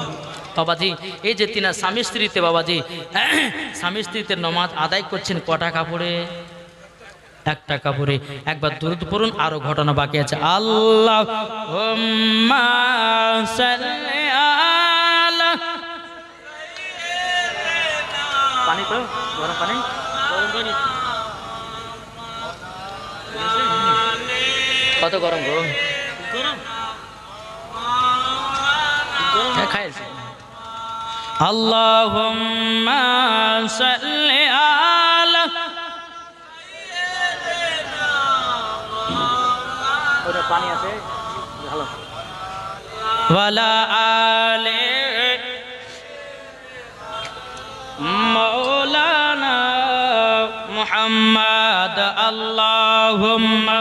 বাবাজি এই যে তিনা স্বামী স্ত্রীতে, বাবাজি স্বামী স্ত্রীতে নামাজ আদায় করছেন কটা কাপড়ে? একটা কাপড়ে। একবার দুরূদ পড়ুন, আরো ঘটনা বাকি আছে। আল্লাহুম্মা সাল্লি আলা, পানি তো গরম পানি, গরম পানি কত গরম? গরম গরম খাইছে আল্লাহুম্মা সাল্লি আলা ওটা পানি আছে ভালো ওয়ালা আলে মাওলানা মুহাম্মদ আল্লাহুম্মা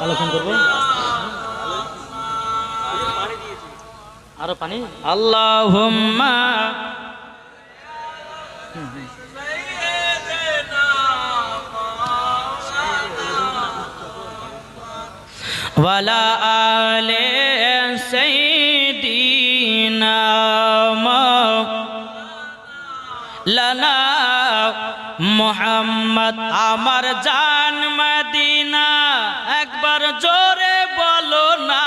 আলোচনা করবো আরো পানি আল্লাহুম্মা ওয়ালা আলে সাইয়্যিদিনা মাওলানা মুহাম্মদ আমার জান মদিনা একবার জোরে বলো না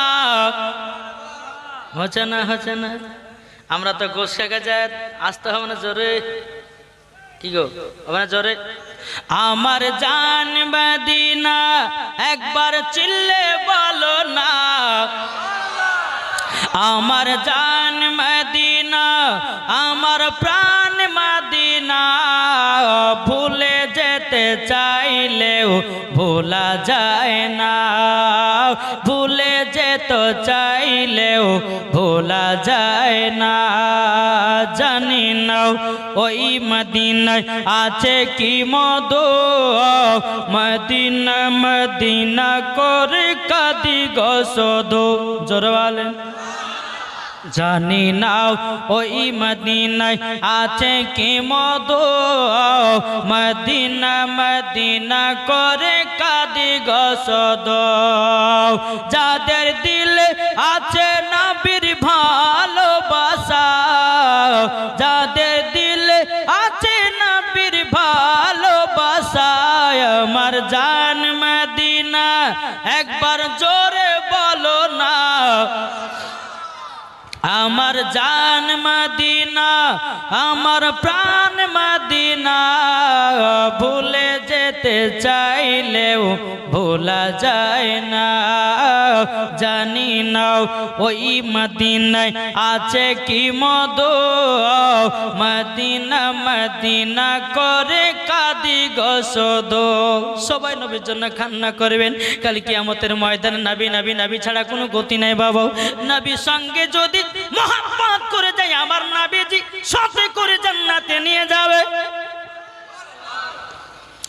হচ্ছে না আমরা তো গোশ খাগা যায় আসতে হবে না জোরে কি গো হবে না জোরে আমার জান মদিনা একবার চিল্লে বলো না আমার জান মদিনা আমার প্রাণ মদিনা ভুলে যেতে চাইলেও ভোলা যায় না ভুলে যেতে চাইলেও ভোলা যায় না জানি না ওই মদিনায় আছে কি মধু মদিনা মদিনা করে কাঁদি গো শুধু জোরে বলেন জানি না ওই মদিনায় আছে কি মধু মদিনা মদিনা করে কাঁদি গো শুধু যাদের দিলে আছে নবীর ভালোবাসা যাদের দিলে আছে নবীর ভালোবাসা আমার জান মদিনা একবার জোরে বলো না আমার জান মদিনা আমার প্রাণ মদিনা ভুলে যেতে চাইলেও ভোলা যায় না জানি না ওই মদিনায় আছে কি মধু মদিনা মদিনা করে কাঁদি গো শুধু সবাই নবীর জন্য কান্না করবেন কাল কিয়ামতের ময়দানে নবী নবী নবী ছাড়া কোনো গতি নাই বাবা নবীর সঙ্গে যদি মোহাম্মত করে যাই আমার নবীজি সাথে করে জান্নাতে নিয়ে যাবে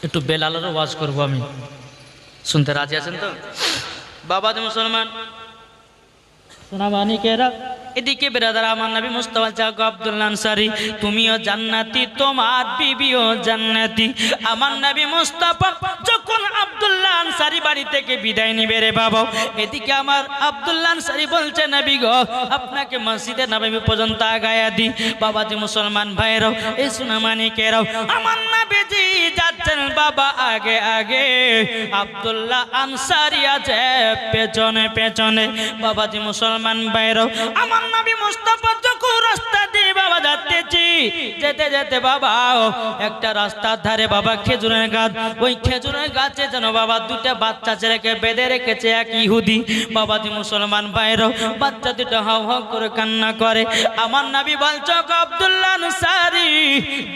একটু বেলালের ওয়াজ করব আমি শুনতে রাজি আছেন তো বাবা মুসলমান সোনা মানিকেরা এদিকে বেরাদার আমার নবী মুস্তাফা জাগো আব্দুল্লাহ আনসারী তুমিও জান্নাতি তোমার বিবিও জান্নাতি আমার নবী মুস্তাফা যখন আব্দুল্লাহ আনসারী বাড়ি থেকে বিদায় নিবে রে বাবা এদিকে আমার আব্দুল্লাহ আনসারী বলছে নবী গো আপনাকে মসজিদে নববী পর্যন্ত আগায়া দি বাবাজি মুসলমান ভাইরাও এই সোনা মানিকেরাও আমার নবীজি যাচ্ছেন বাবা আগে আগে আব্দুল্লাহ আনসারী আছে পেছনে পেছনে বাবাজি মুসলমান ভাইরাও আমার নবী মুস্তাফা যখন রাস্তা দিয়ে বাবা যাচ্তেছি যেতে যেতে বাবা একটা রাস্তার ধারে বাবা খেজুরের গাছ ওই খেজুরের গাছে যেন বাবা দুটা বাচ্চা ছেলেকে বেঁধে রেখেছে এক ইহুদি বাবাজি মুসলমান ভাইরাও বাচ্চা দুটো হাও হাও করে কান্না করে আমার নবী বলছে আব্দুল্লাহ আনসারী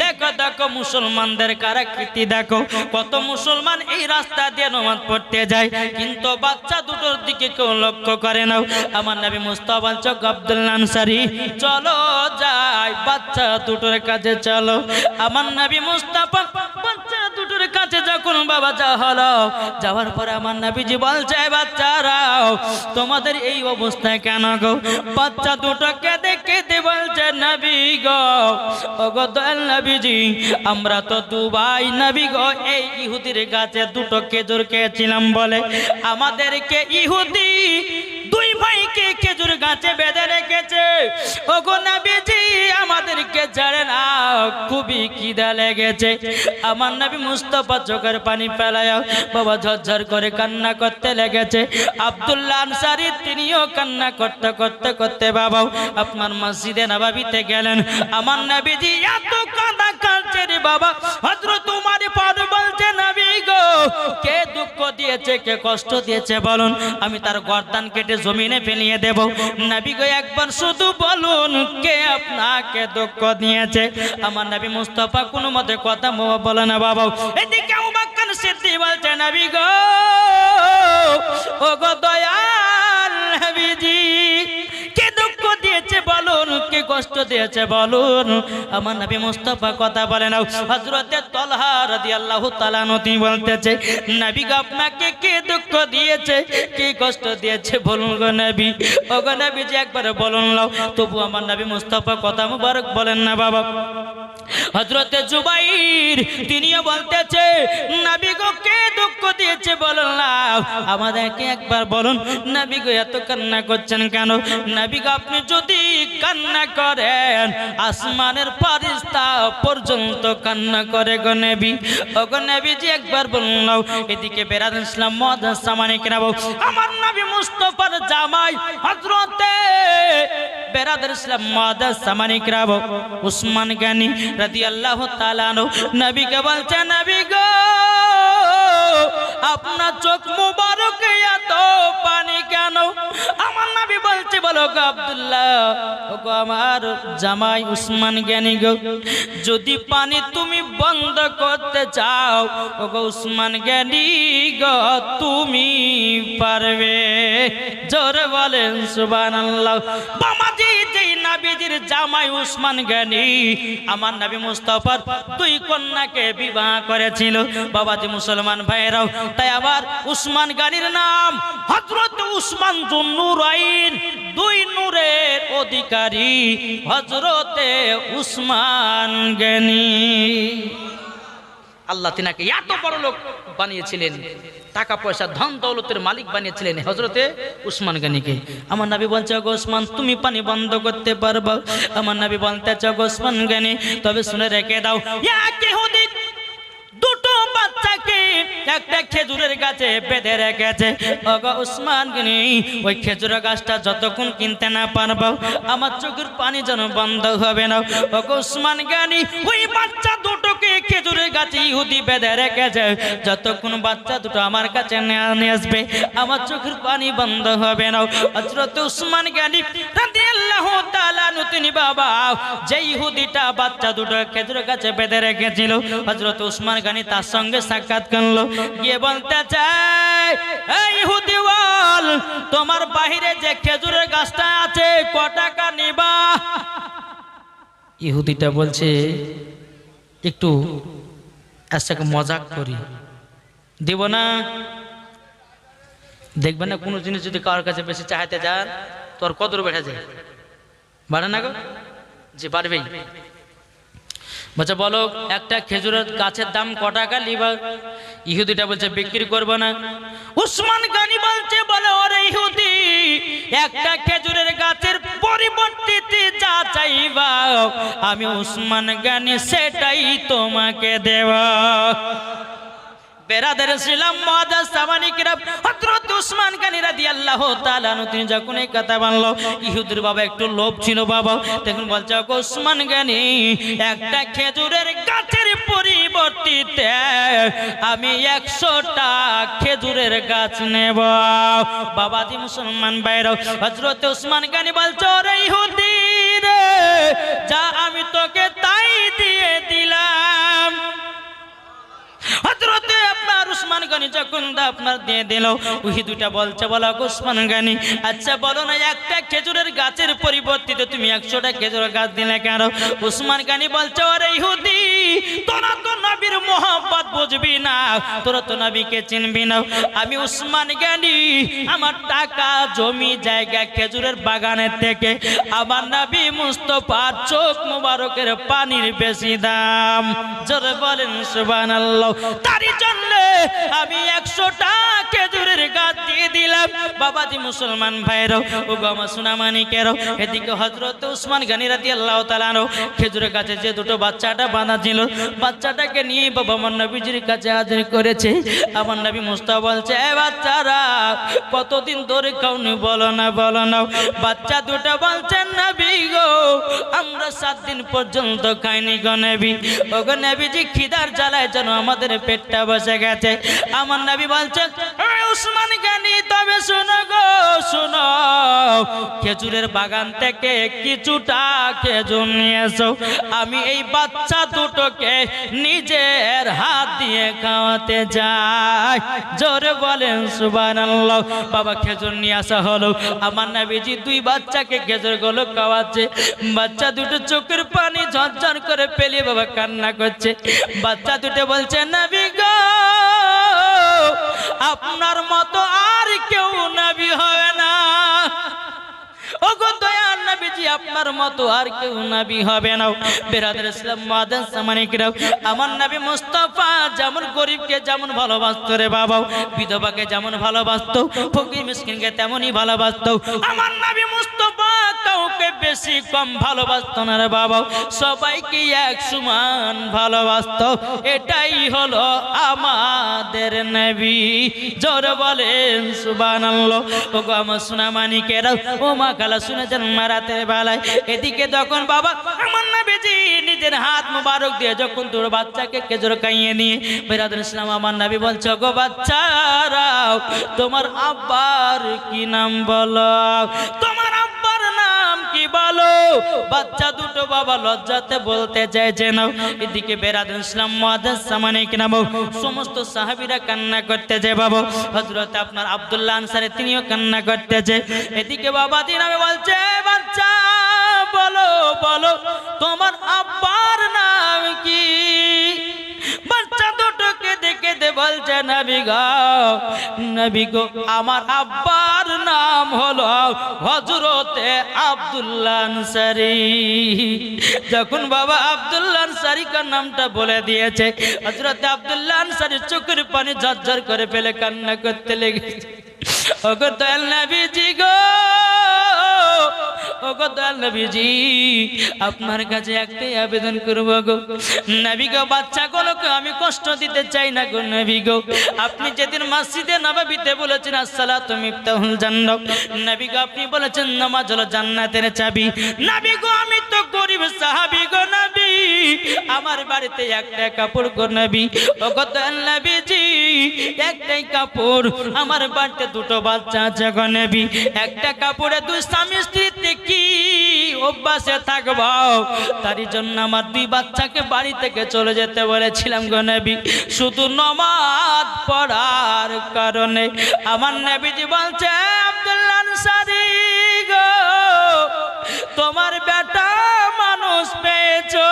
দেখো দেখো মুসলমানদের কারাকৃতি দেখো কত মুসলমান এই রাস্তা দিয়ে নামাজ পড়তে যায় কিন্তু বাচ্চা দুটোর দিকে কেউ লক্ষ্য করে না আমার নবী মুস্তাফা বলছে আব্দুল্লাহ আনসারী চলো যাই বাচ্চা দুটোর কাছে চলো আমার নবী মুস্তাফা বাচ্চা দুটোর কাছে যখন বাবা যা হলো যাওয়ার পরে আমার নবীজি বলছে বাচ্চারাও তোমাদের এই অবস্থায় কেন গো বাচ্চা দুটোকে দেখে বলছে নবী গো ওগো দয়াল নবীজি আমরা তো দুবাই নবী গো এই ইহুদির গাছে দুটো খেজুর খেয়েছিলাম বলে আমাদেরকে ইহুদি দুই ভাইকে খেজুর গাছে বেঁধে রেখেছে। ওগো নবীজি আমাদেরকে ছেড়ে না, খুবই খিদা লেগেছে। আমার নবী মুস্তাফা চোখের পানি ফেলায় বাবা ঝরঝর করে কান্না করতে লেগেছে। আব্দুল্লাহ আনসারী তিনিও কান্না করতে করতে করতে বাবা আপনার মসজিদে নববীতে গেলেন। আমার নবীজি এত কাঁদা কাঁদছে রে বাবা, হযরত উমর ফারুক বলছে নবী গো কে দুঃখ দিয়েছে কে কষ্ট দিয়েছে বলুন, আমি তার গর্দান কেটে জমিনে ফেলিয়ে দেব। নবী গো একবার শুধু বলুন কে আপনাকে দুঃখ দিয়েছে। আমার নবী মুস্তাফা কোনো মতে কথা বলে না বাবা। এদিকে আবু বকর সিদ্দিক বলছে নবী গো ও গো দয়াল নবীজি কে দুঃখ দিয়েছে বলুন, কে কষ্ট দিয়েছে বলুন। আমার নবী মুস্তাফা কথা বলে না। হযরতে তালহা রাদিয়াল্লাহু তাআলা তিনি বলতেছে নবী গো আপনাকে কে দুঃখ দিয়েছে কে কষ্ট দিয়েছে বলুন গো নবী। ও গো নবীজি একবার বলুন নাও। তবু আমার নবী মুস্তাফা কথা মুবারক বলেন না বাবা। হযরতে জুবাইর তিনিও বলতেছে নবী গো কে দুঃখ দিয়েছে বলুন না, আমাদেরকে একবার বলুন। নবী গো এত কান্না করছেন কেন? নবী গো আপনি যদি কান্না করেন আসমানের ফেরেশতা পর্যন্ত কান্না করে গো নবী। ও গো নবীজি একবার বলুন নাও। এদিকে বেরাদার ইসলাম মুআজ্জাজ সামানিকরা আমার নবী মুস্তাফার জামাই হযরতে বেরাদার ইসলাম মুআজ্জাজ সামানিকরা উসমান গনি রাদিয়াল্লাহু তাআলা আনহু নবীকে বলছে নবী গো আপনার চোখ মুবারকে এত পানি কেন? আমার নবী বলছে বলো গো আব্দুল্লাহ ও গো আমার জামাই উসমান গনি গো যদি পানি তুমি বন্ধ করতে চাও ও গো উসমান গনি গো তুমি পারবে। জোরে বলেন সুবহানাল্লাহ। বাবাজি যেই নবীজির জামাই উসমান গনি আমার নবী মুস্তাফার দুই কন্যাকে বিবাহ করেছিল বাবাজি মুসলমান ভাইরাও। তাই আবার উসমান গনির নাম হযরত উসমান যুন্নুরাইন, দুই নূরের অধিকারী হযরতে উসমান গনি। আল্লাহ তিনাকে এত বড় লোক বানিয়েছিলেন, টাকা পয়সা ধন দৌলতের মালিক বানিয়েছিলেন হযরতে উসমান গনিকে। আমার নবী বলছে গো উসমান তুমি পানি বন্ধ করতে পারবা? আমার নবী বলতেছে গো উসমান গনি তবে শুনে রেখে দাও এক ইহুদি দুটো বাচ্চাকে একটা খেজুরের গাছে বেঁধে রেখেছে। ওগো উসমান গনি ওই খেজুরের গাছটা যতক্ষণ কিনতে না পারবো আমার চোখের পানি যেন বন্ধ হবে না। ওগো উসমান গনি ওই বাচ্চা দুটোকে খেজুরের গাছে ইহুদি বেঁধে রেখেছে, যতক্ষণ বাচ্চা দুটো আমার কাছে নিয়ে আসবে আমার চোখের পানি বন্ধ হবে না। হযরত উসমান গনি রাদিয়াল্লাহু তাআলা আনহু তিনি বাবা যে ইহুদিটা বাচ্চা দুটো খেজুরের গাছে বেঁধে রেখেছিল হযরত উসমান গনি তার সঙ্গে সাক্ষাৎ করলো, গিয়ে বলতে চায় এই ইহুদি বল তোমার বাহিরে যে খেজুরের গাছটা আছে ক টাকা নিবা? ইহুদিটা বলছে একটু আজকে মজাক করি, দেব না। দেখবেন না কোনো জিনিস যদি কারোর কাছে বেশি চাইতে যান তোর কদর বেড়ে যায়, বাড়ে না গো? যে পারবেই। বলছে বলো একটা খেজুরের গাছের দাম ক টাকা নিবা? ইহুদিটা বলছে বিক্রি করবো না। উসমান গনি বলছে বলে ওরে ইহুদি একটা খেজুরের গাছের পরিবর্তে যা চাইবা আমি উসমান গনি সেটাই তোমাকে দেব। বেরাদার ইসলাম মুআজ্জাজ সামানিকরা হযরত উসমান গনি রাদিয়াল্লাহু তাআলা আনহু তিনি যখন এই কথা বলল ইহুদির বাবা একটু লোভ ছিল বাবা, তখন বলছে উসমান গনি একটা খেজুরের গাছের পরিবর্তে আমি 100টা খেজুরের গাছ নেব। বাবাজি মুসলমান ভাইরা হযরত উসমান গনি বলছে ওরে ইহুদি রে যা আমি তোকে তাই দিয়ে দিলাম। হযরতে আপনার উসমান গনি যখন আপনার দিয়ে দিল ওই দুটা বলছে বলো উসমান গনি আচ্ছা বলো না একটা খেজুরের গাছের পরিবর্তে তুমি 100টা খেজুরের গাছ দিলে কেন? উসমান গনি বলছে ওরে ইহুদি তোরা তো নবীর মোহাব্বত বুঝবি না, তোরা তো নবীকে চিনবি না। আমি উসমান গনি আমার টাকা জমি জায়গা খেজুরের বাগানের থেকে আমার নবী মুস্তাফার চোখ মুবারকের পানির বেশি দাম। জোরে বলেন সুবহানাল্লাহ। তারই জন্য আমি 100টা খেজুরের খেজুরের গাছ দিয়ে দিলাম। বাবাজি মুসলমান ভাইরাও ও গো আমার সোনামানিকেরাও, এদিকে হযরত উসমান গনি রাদিয়াল্লাহু তাআলা আনহু খেজুরের গাছে যে দুটো বাচ্চাটা বাঁধা ছিল, বাচ্চাটাকে নিয়ে বাবা আমার নবীজির কাছে হাজির করেছে। আমার নবী মুস্তাফা বলছে, এ বাচ্চারা কতদিন ধরে খাওনি বলো না বলো না। বাচ্চা দুটো বলছেন, নবী গো আমরা 7 দিন পর্যন্ত খাইনি গো নবী। ও গো নবীজি খিদার জ্বালায় যেন আমাদের পেটটা বসে গেছে। আমার নবী বলছেন, উসমান গনি তবে শোনো গো শোনো, খেজুরের বাগান থেকে কিছুটা খেজুর নিয়ে এসো, আমি এই বাচ্চা দুটোকে নিজের হাত দিয়ে খাওয়াতে যাই। জোরে বলেন সুবহানাল্লাহ। বাবা খেজুর নিয়ে আসা হলো, আমার নবীজি 2 বাচ্চাকে খেজুর গুলো খাওয়াচ্ছে। বাচ্চা দুটো চোখের পানি ঝরঝর করে পেলিয়ে বাবা কান্না করছে। বাচ্চা দুটো বলছে, নবী গো আপনার মতো আর কেউ নবী হবে না। ও গো দয়ার নবীজি আপনার মতো আর কেউ নবী হবে না। বিরাদর ইসলাম মুআদ্দাস সামানিকরাও, আমার নবী মুস্তাফা যেমন গরিবকে যেমন ভালোবাসতো রে বাবা, বিধবাকে যেমন ভালোবাসতো, ফকির মিসকিনকে তেমনই ভালোবাসতো। আমার নবী মুস্তাফা কাউকে বেশি কম ভালোবাসতো না রে বাবা, সবাইকে এক সমান ভালোবাসতো। এটাই হলো আমাদের নবী। জোরে বলেন সুবহানাল্লাহ। ও গো আমার সোনামানিকেরাও, ও মা খালা শুনেছেন রাতের বেলায় এদিকে তখন বাবা আমার নবীজি নিজের হাত মুবারক দিয়ে যখন তোর বাচ্চাকে খেজুর খাইয়ে নিয়ে বিরাদর ইসলাম, আমার নবী বলছে, গো বাচ্চারাও তোমার আব্বার কি নাম বলো, তোমার আব্বার নাম কি বলো। বাচ্চা দুটো বাবা লজ্জাতে বলতে চাইছে না। এদিকে বিরাদর ইসলাম মুআদ্দাস সামানিকরাও সমস্ত সাহাবীরা কান্না করতেছে বাবা। হযরত আপনার আব্দুল্লাহ আনসারী তিনিও কান্না করতেছে। এদিকে বাবা দিন আমি বলছে, বাচ্চা বলো বলো তোমার আব্বার নাম কি। বাচ্চা দুটোকে দেখে দে বলছে, নবী গো নবী গো আমার আব্বার নাম হলো হযরতে আব্দুল্লাহ আনসারী। যখন বাবা আব্দুল্লাহ আনসারী কার নামটা বলে দিয়েছে, হযরতে আব্দুল্লাহ আনসারী চোখের পানি ঝরঝর করে ফেলে কান্না করতে লেগেছে। ওগো দয়াল নবীজি গো, ওগো দয়াল নবীজি আপনার কাছে একটাই আবেদন করব গো নবী গো, বাচ্চাগুলোকে আমি কষ্ট দিতে চাই না গো নবী গো। আপনি যেদিন মসজিদে নববীতে বলেছেন আসসালাতু মিফতাহুল জান্নাহ, নবী গো আপনি বলেছেন নামাজ হলো জান্নাতের চাবি। নবী গো আমি তো গরিব সাহাবী গো নবী, আমার বাড়িতে একটা কাপড় গো নবী। ওগো দয়াল নবীজি একটাই কাপড়, আমার বাড়িতে দুটো বাচ্চা আছে গো নবী, একটা কাপড়ে 2 স্বামী স্ত্রীতে কি অভ্যাসে থাকবো, তারই জন্য আমার 2 বাচ্চাকে বাড়ি থেকে চলে যেতে বলেছিলাম গো নবী, শুধু নামাজ পড়ার কারণে। আমার নবীজি বলছে, আব্দুল্লাহ আনসারী গো তোমার বেটা মানুষ পেয়েছো।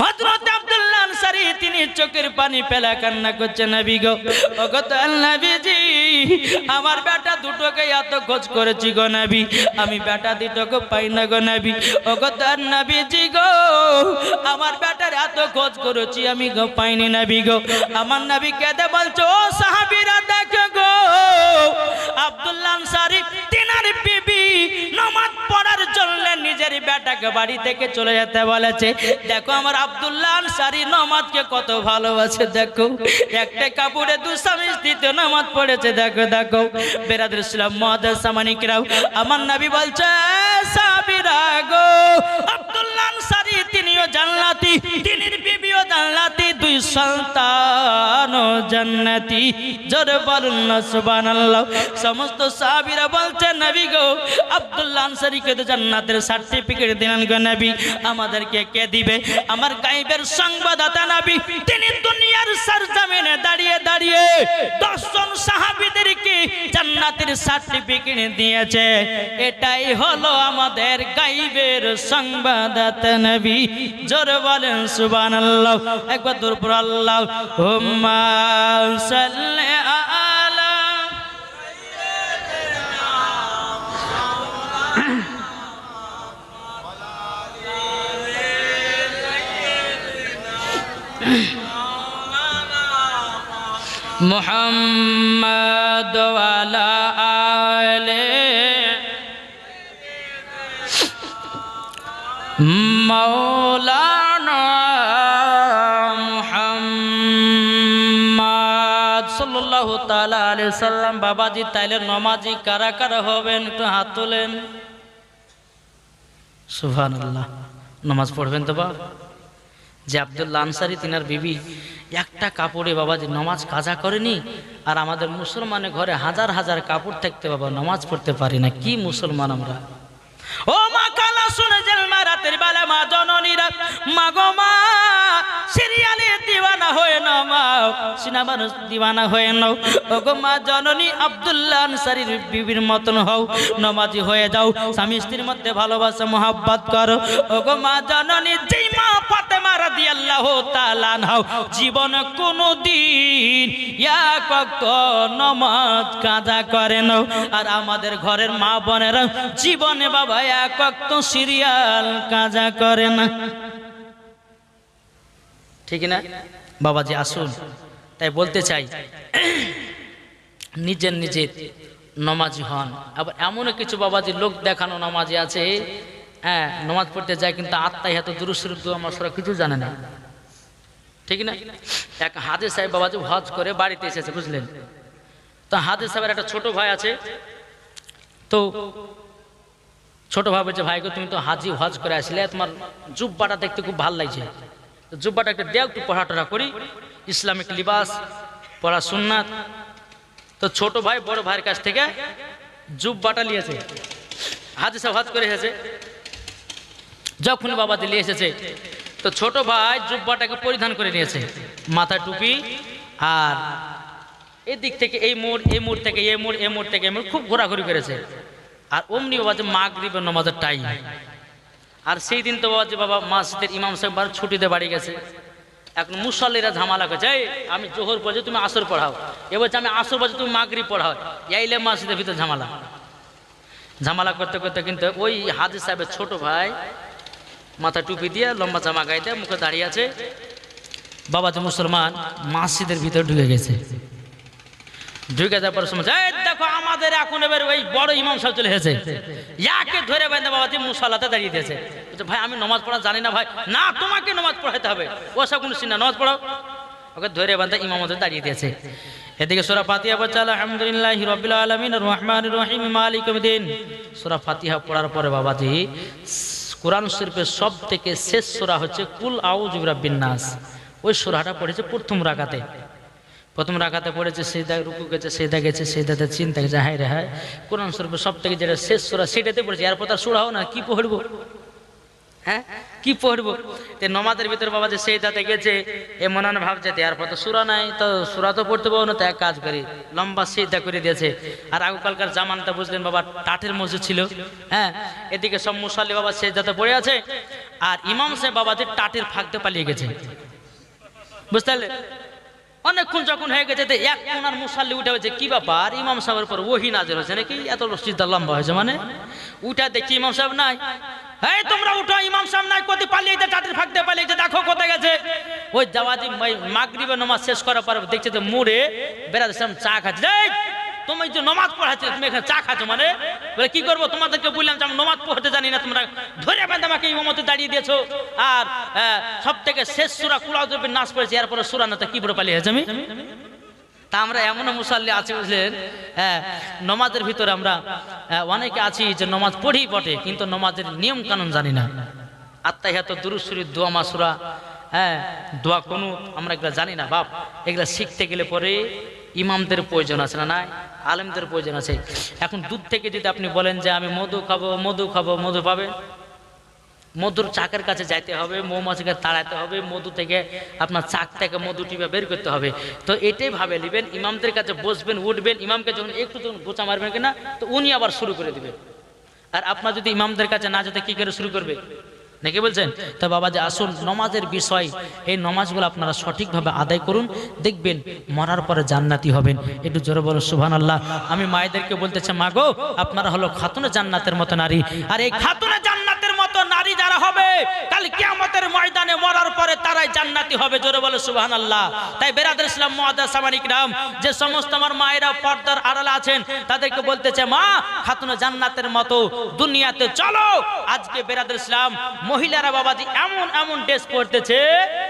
হযরত আব্দুল্লাহ আনসারী তিনি চোখের পানি ফেলে কান্না করছে, নবী গো ওগো দয়াল নবীজি আমার বেটা দুটোকে এত খোঁজ করেছি গো নবী, আমি বেটা দুটোকে পাই না গো নবী। ওগো দয়াল নবীজি গো আমার বেটার এত খোঁজ করেছি আমি গো পাইনি নবী গো। আমার নবী কেঁদে বলছে, ও সাহাবীরা দেখো গো আব্দুল্লাহ আনসারী তিনার বিবি নামাজ পড়ার জন্য নিজের বেটাকে বাড়ি থেকে চলে যেতে বলেছে। দেখো আমার আব্দুল্লাহ আনসারী নামাজকে কত ভালোবাসে, দেখো একটা কাপড়ে 2 স্বামী স্ত্রীতে নামাজ পড়েছে। দেখো দেখো বিরাদর ইসলাম মুআদ্দাস সামানিকরাও, আমার নবী বলছে, সাহাবীরা গো আব্দুল্লাহ আনসারী তিনিও জান্নাতি, তিনির বিবিও জান্নাতি, 2 সন্তানও জান্নাতি। জোরে বলুন না সুবহানাল্লাহ। সমস্ত সাহাবীরা বলছে, নবী গো আব্দুল্লাহ আনসারীকে তো জান্নাতের সার্টিফিকেট দিলেন গো নবী, আমাদেরকে কে দিবে? আমার গায়েবের সংবাদদাতা নবী তিনি দুনিয়ার সরজমিনে দাঁড়িয়ে দাঁড়িয়ে 10 জন সাহাবীদেরকে জান্নাতের সার্টিফিকেট দিয়েছে। এটাই হলো আমাদের গায়েবের সংবাদদাতা নবী। জোরে বলেন সুবহানাল্লাহ। একবার দূর পর আল্লাহুম্মা সাল্লি আলা মুহাম্মাদ ওয়া আলা আলি মাওলানা মুহাম্মদ সাল্লাল্লাহু তাআলা আলাইহি সাল্লাম। বাবাজি তাইলে নমাজি কারা কারা হবেন একটু হাত তোলেন। সুবহানাল্লাহ। নামাজ পড়বেন তো বাবা? যে আব্দুল্লাহ আনসারী তিনার বিবি একটা কাপড়ে বাবাজি নামাজ কাজা করেনি, আর আমাদের মুসলমানের ঘরে হাজার হাজার কাপড় থাকতে বাবা নামাজ পড়তে পারি না। কি মুসলমান আমরা! ও মা কালা শুনে জেলমা রাতের বেলা মা জননীরা মা গো মা সিরিয়ালে দিওয়ানা হয়ে নাও, মা সিনেমার দিওয়ানা হয়ে নাও। ও গো মা জননী আব্দুল্লাহ আনসারীর বিবির মতন হও, নামাজি হয়ে যাও, স্বামী স্ত্রীর মধ্যে ভালোবাসা মোহাব্বত করো। ও গো মা জননী যেই মা ফাতেমা রাদিয়াল্লাহু তাআলা আনহা জীবন কোনদিন এক ওয়াক্ত নামাজ কাজা করে না, আর আমাদের ঘরের মা বোনেরা জীবনে বাবা এক ওয়াক্ত সিরিয়াল কাজা করে না। ঠিক না বাবাজি? আসুন, তাই বলতে চাই নিজের নিজের নামাজি হন। আবার এমনও কিছু বাবাজি লোক দেখানো নামাজি আছে, হ্যাঁ নামাজ পড়তে যায় কিন্তু আত্মায় এত দুরূদ শরীফ দোয়া মাসরা কিছু জানে না। ঠিক না? এক হাজী সাহেব বাবাজি হজ করে বাড়িতে এসেছে, বুঝলেন তো? হাজী সাহেবের একটা ছোট ভাই আছে, তো ছোট ভাই বলছে, ভাই গো তুমি তো হাজি হজ করে আসলে, তোমার জুব্বাটা দেখতে খুব ভালো লাগছে, তো জুব্বাটা একটু দেও, একটু পড়াটরা করি, ইসলামিক লিবাস পড়া সুন্নাত। তো ছোট ভাই বড় ভাইয়ের কাছ থেকে জুব্বাটা নিয়েছে। হাজি সাহেব হজ করে এসেছে, যখন বাবাজি নিয়ে এসেছে তো ছোট ভাই জুব্বাটাকে পরিধান করে নিয়েছে, মাথা টুপি, আর এদিক থেকে এই মোড়, এই মোড় থেকে এই মোড়, এই মোড় থেকে এই মোড় খুব ঘোরাঘুরি করেছে। আর অমনি বাবা যে মাগরিবের নামাজের টাইম, আর সেই দিন তো বাবা যে বাবা মসজিদের ইমাম সাহেব ছুটিতে বাড়ি গেছে। এখন মুসল্লিরা ঝামেলা করছে, এই আমি জোহর পড়ছি তুমি আসর পড়াও, এ বলছে আমি আসর পড়ছি তুমি মাগরিব পড়াও, এইলে মসজিদের ভিতরে ঝামেলা করতে করতে কিন্তু ওই হাজী সাহেবের ছোট ভাই মাথা টুপি দিয়ে লম্বা জামা গায়ে দিয়ে মুখে দাঁড়িয়ে আছে, বাবা যে মুসলমান মসজিদের ভিতরে ঢুকে গেছে। ঢুকে যাওয়ার পর সময় দেখো আমাদের এখন এবার ওই বড় ইমাম সাহেব চলে এসেছে, ইয়াকে ধরে বেঁধে বাবাজি মুসাল্লাতে দাঁড়িয়ে দিয়েছে। ভাই আমি নামাজ পড়া জানি না। ভাই না, তোমাকে নামাজ পড়াইতে হবে, ওসব কোনো চিন্তা, নামাজ পড়াও। ওকে ধরে বেঁধে ইমামতে দাঁড়িয়ে দিয়েছে। এদিকে সূরা ফাতিহা পড়ছে আলহামদুলিল্লাহি রাব্বিল আলামিন আর রহমানির রহিম মালিক ইয়াউমিদ্দিন। সূরা ফাতিহা পড়ার পরে বাবাজি কোরআন শরীফের সব থেকে শেষ সূরা হচ্ছে কুল আউযু বিরাব্বিন নাস। ওই সূরাটা পড়েছে প্রথম রাকাতে। প্রথম রাকাতে পড়েছে, সিজদা রুকু গেছে, সিজদা গেছে, সিজদাতে চিন্তা গেছে, হায় রে হায় কোরআন শরীফের সব থেকে যেটা শেষ সূরা সেটাতে পড়েছে। এরপর তার সূরাও না, কি পড়বো? হ্যাঁ কি পড়বো? নমাজের ভিতরে বাবা যে সিজদাতে গেছে এমন ভাবছে, এরপর তো সূরা নাই, তো সূরা তো পড়তে পারবো না, তো এক কাজ করি লম্বা সিজদা করে দিয়েছে। আর আগকালকার জামানটা বুঝলেন বাবা টাটের মসজিদ ছিল, হ্যাঁ এদিকে সব মুসাল্লি বাবা সিজদাতে পড়ে আছে, আর ইমাম সাহেব বাবা যে টাটের ফাঁকতে পালিয়ে গেছে, বুঝতে পারলে? অনেকক্ষণ যখন হয়ে গেছে এক কোনার মুসাল্লি উঠে হয়েছে, কি ব্যাপার ইমাম সাহেবের পর ওহী নাযিল হয়েছে নাকি, এত সিজদা লম্বা হয়েছে, মানে উঠা দেখি ইমাম সাহেব নাই। এই তোমরা উঠো, ইমাম সাহেব নাই, কোথায় পালিয়ে গেছে, টাটির ফাঁকতে পালিয়ে গেছে, দেখো কোথায় গেছে। ওই জাওয়াজি মাগরিবের নামাজ শেষ করার পর দেখছে যে মোড়ে বেড়াতে চা খাচ্ছে। তুমি যে নামাজ পড়াচ্ছ, তুমি এখানে চা খাচ্ছ, মানে বলে কি করবো, তোমাদেরকে বললাম যে আমি নামাজ পড়তে জানি না, তোমরা ধরে বেঁধে আমাকে ইমামতে দাঁড়িয়ে দিয়েছো। আর সব থেকে শেষ সূরা কুল আউযু বিরাব্বিন নাস পড়েছি, এরপরে সূরা না, কি পড়ে পালিয়ে গেছে আমি। তা আমরা এমন মুসাল্লি আছি বুঝলেন, হ্যাঁ নামাজের ভিতরে আমরা অনেকে আছি যে নামাজ পড়ি বটে, কিন্তু নামাজের নিয়ম কানুন জানি না। আত্তাহিয়াত, দুরূদ শরীফ, দোয়া মাসুরা, হ্যাঁ দোয়া কুনুত আমরা এগুলো জানি না বাপ। এগুলা শিখতে গেলে পরে ইমামদের প্রয়োজন আছে না, নাই আলেমদের প্রয়োজন আছে। এখন দুধ থেকে যদি আপনি বলেন যে আমি মধু খাবো, মধু খাবো, মধু পাবে? মধুর চাকের কাছে যাইতে হবে, মৌমাছিকে তাড়াইতে হবে, মধু থেকে আপনার চাক থেকে মধু টিপে বের করতে হবে। তো এটাই ভাবে নেবেন, ইমামদের কাছে বসবেন, উঠবেন, ইমামকে যখন একটু যখন গোচা মারবেন কিনা, তো উনি আবার শুরু করে দিবেন। আর আপনার যদি ইমামদের কাছে না যেতে কি করে শুরু করবে নাকি বলছেন? তো বাবা যে আসুন নমাজের বিষয়, এই নমাজগুলো আপনারা সঠিকভাবে আদায় করুন, দেখবেন মরার পরে জান্নাতি হবেন। একটু জোরে বলো সুবহানাল্লাহ। আমি মায়েদেরকে বলতে চাই, মা গো আপনারা হলো খাতুনে জান্নাতের মতো নারী, আর এই খাতুনে জান্নাতের মতো নারী যারা হবে কাল কিয়ামতের ময়দানে মরার পরে তারাই জান্নাতি হবে। জোরে বলে সুবহানাল্লাহ। তাই বেরাদর ইসলাম মুআদ্দাস সামানিক রাম, যে সমস্ত আমার মায়েরা পর্দার আড়ালে আছেন তাদেরকে বলতেছে, মা খাতুনে জান্নাতের মতো দুনিয়াতে চলো। আজকে বেরাদর ইসলাম মহিলারা বাবাজি এমন এমন ড্রেস পরতেছে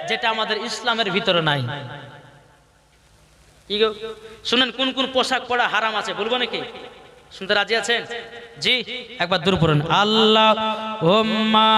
যেটা আমাদের ইসলামের ভিতরে নাই। কি গো শুনেন, কোন কোন পোশাক পরা হারাম আছে বলবো নাকি? শুনতে রাজি আছেন? জি, একবার দূর পড়ুন। আল্লাহুম্মা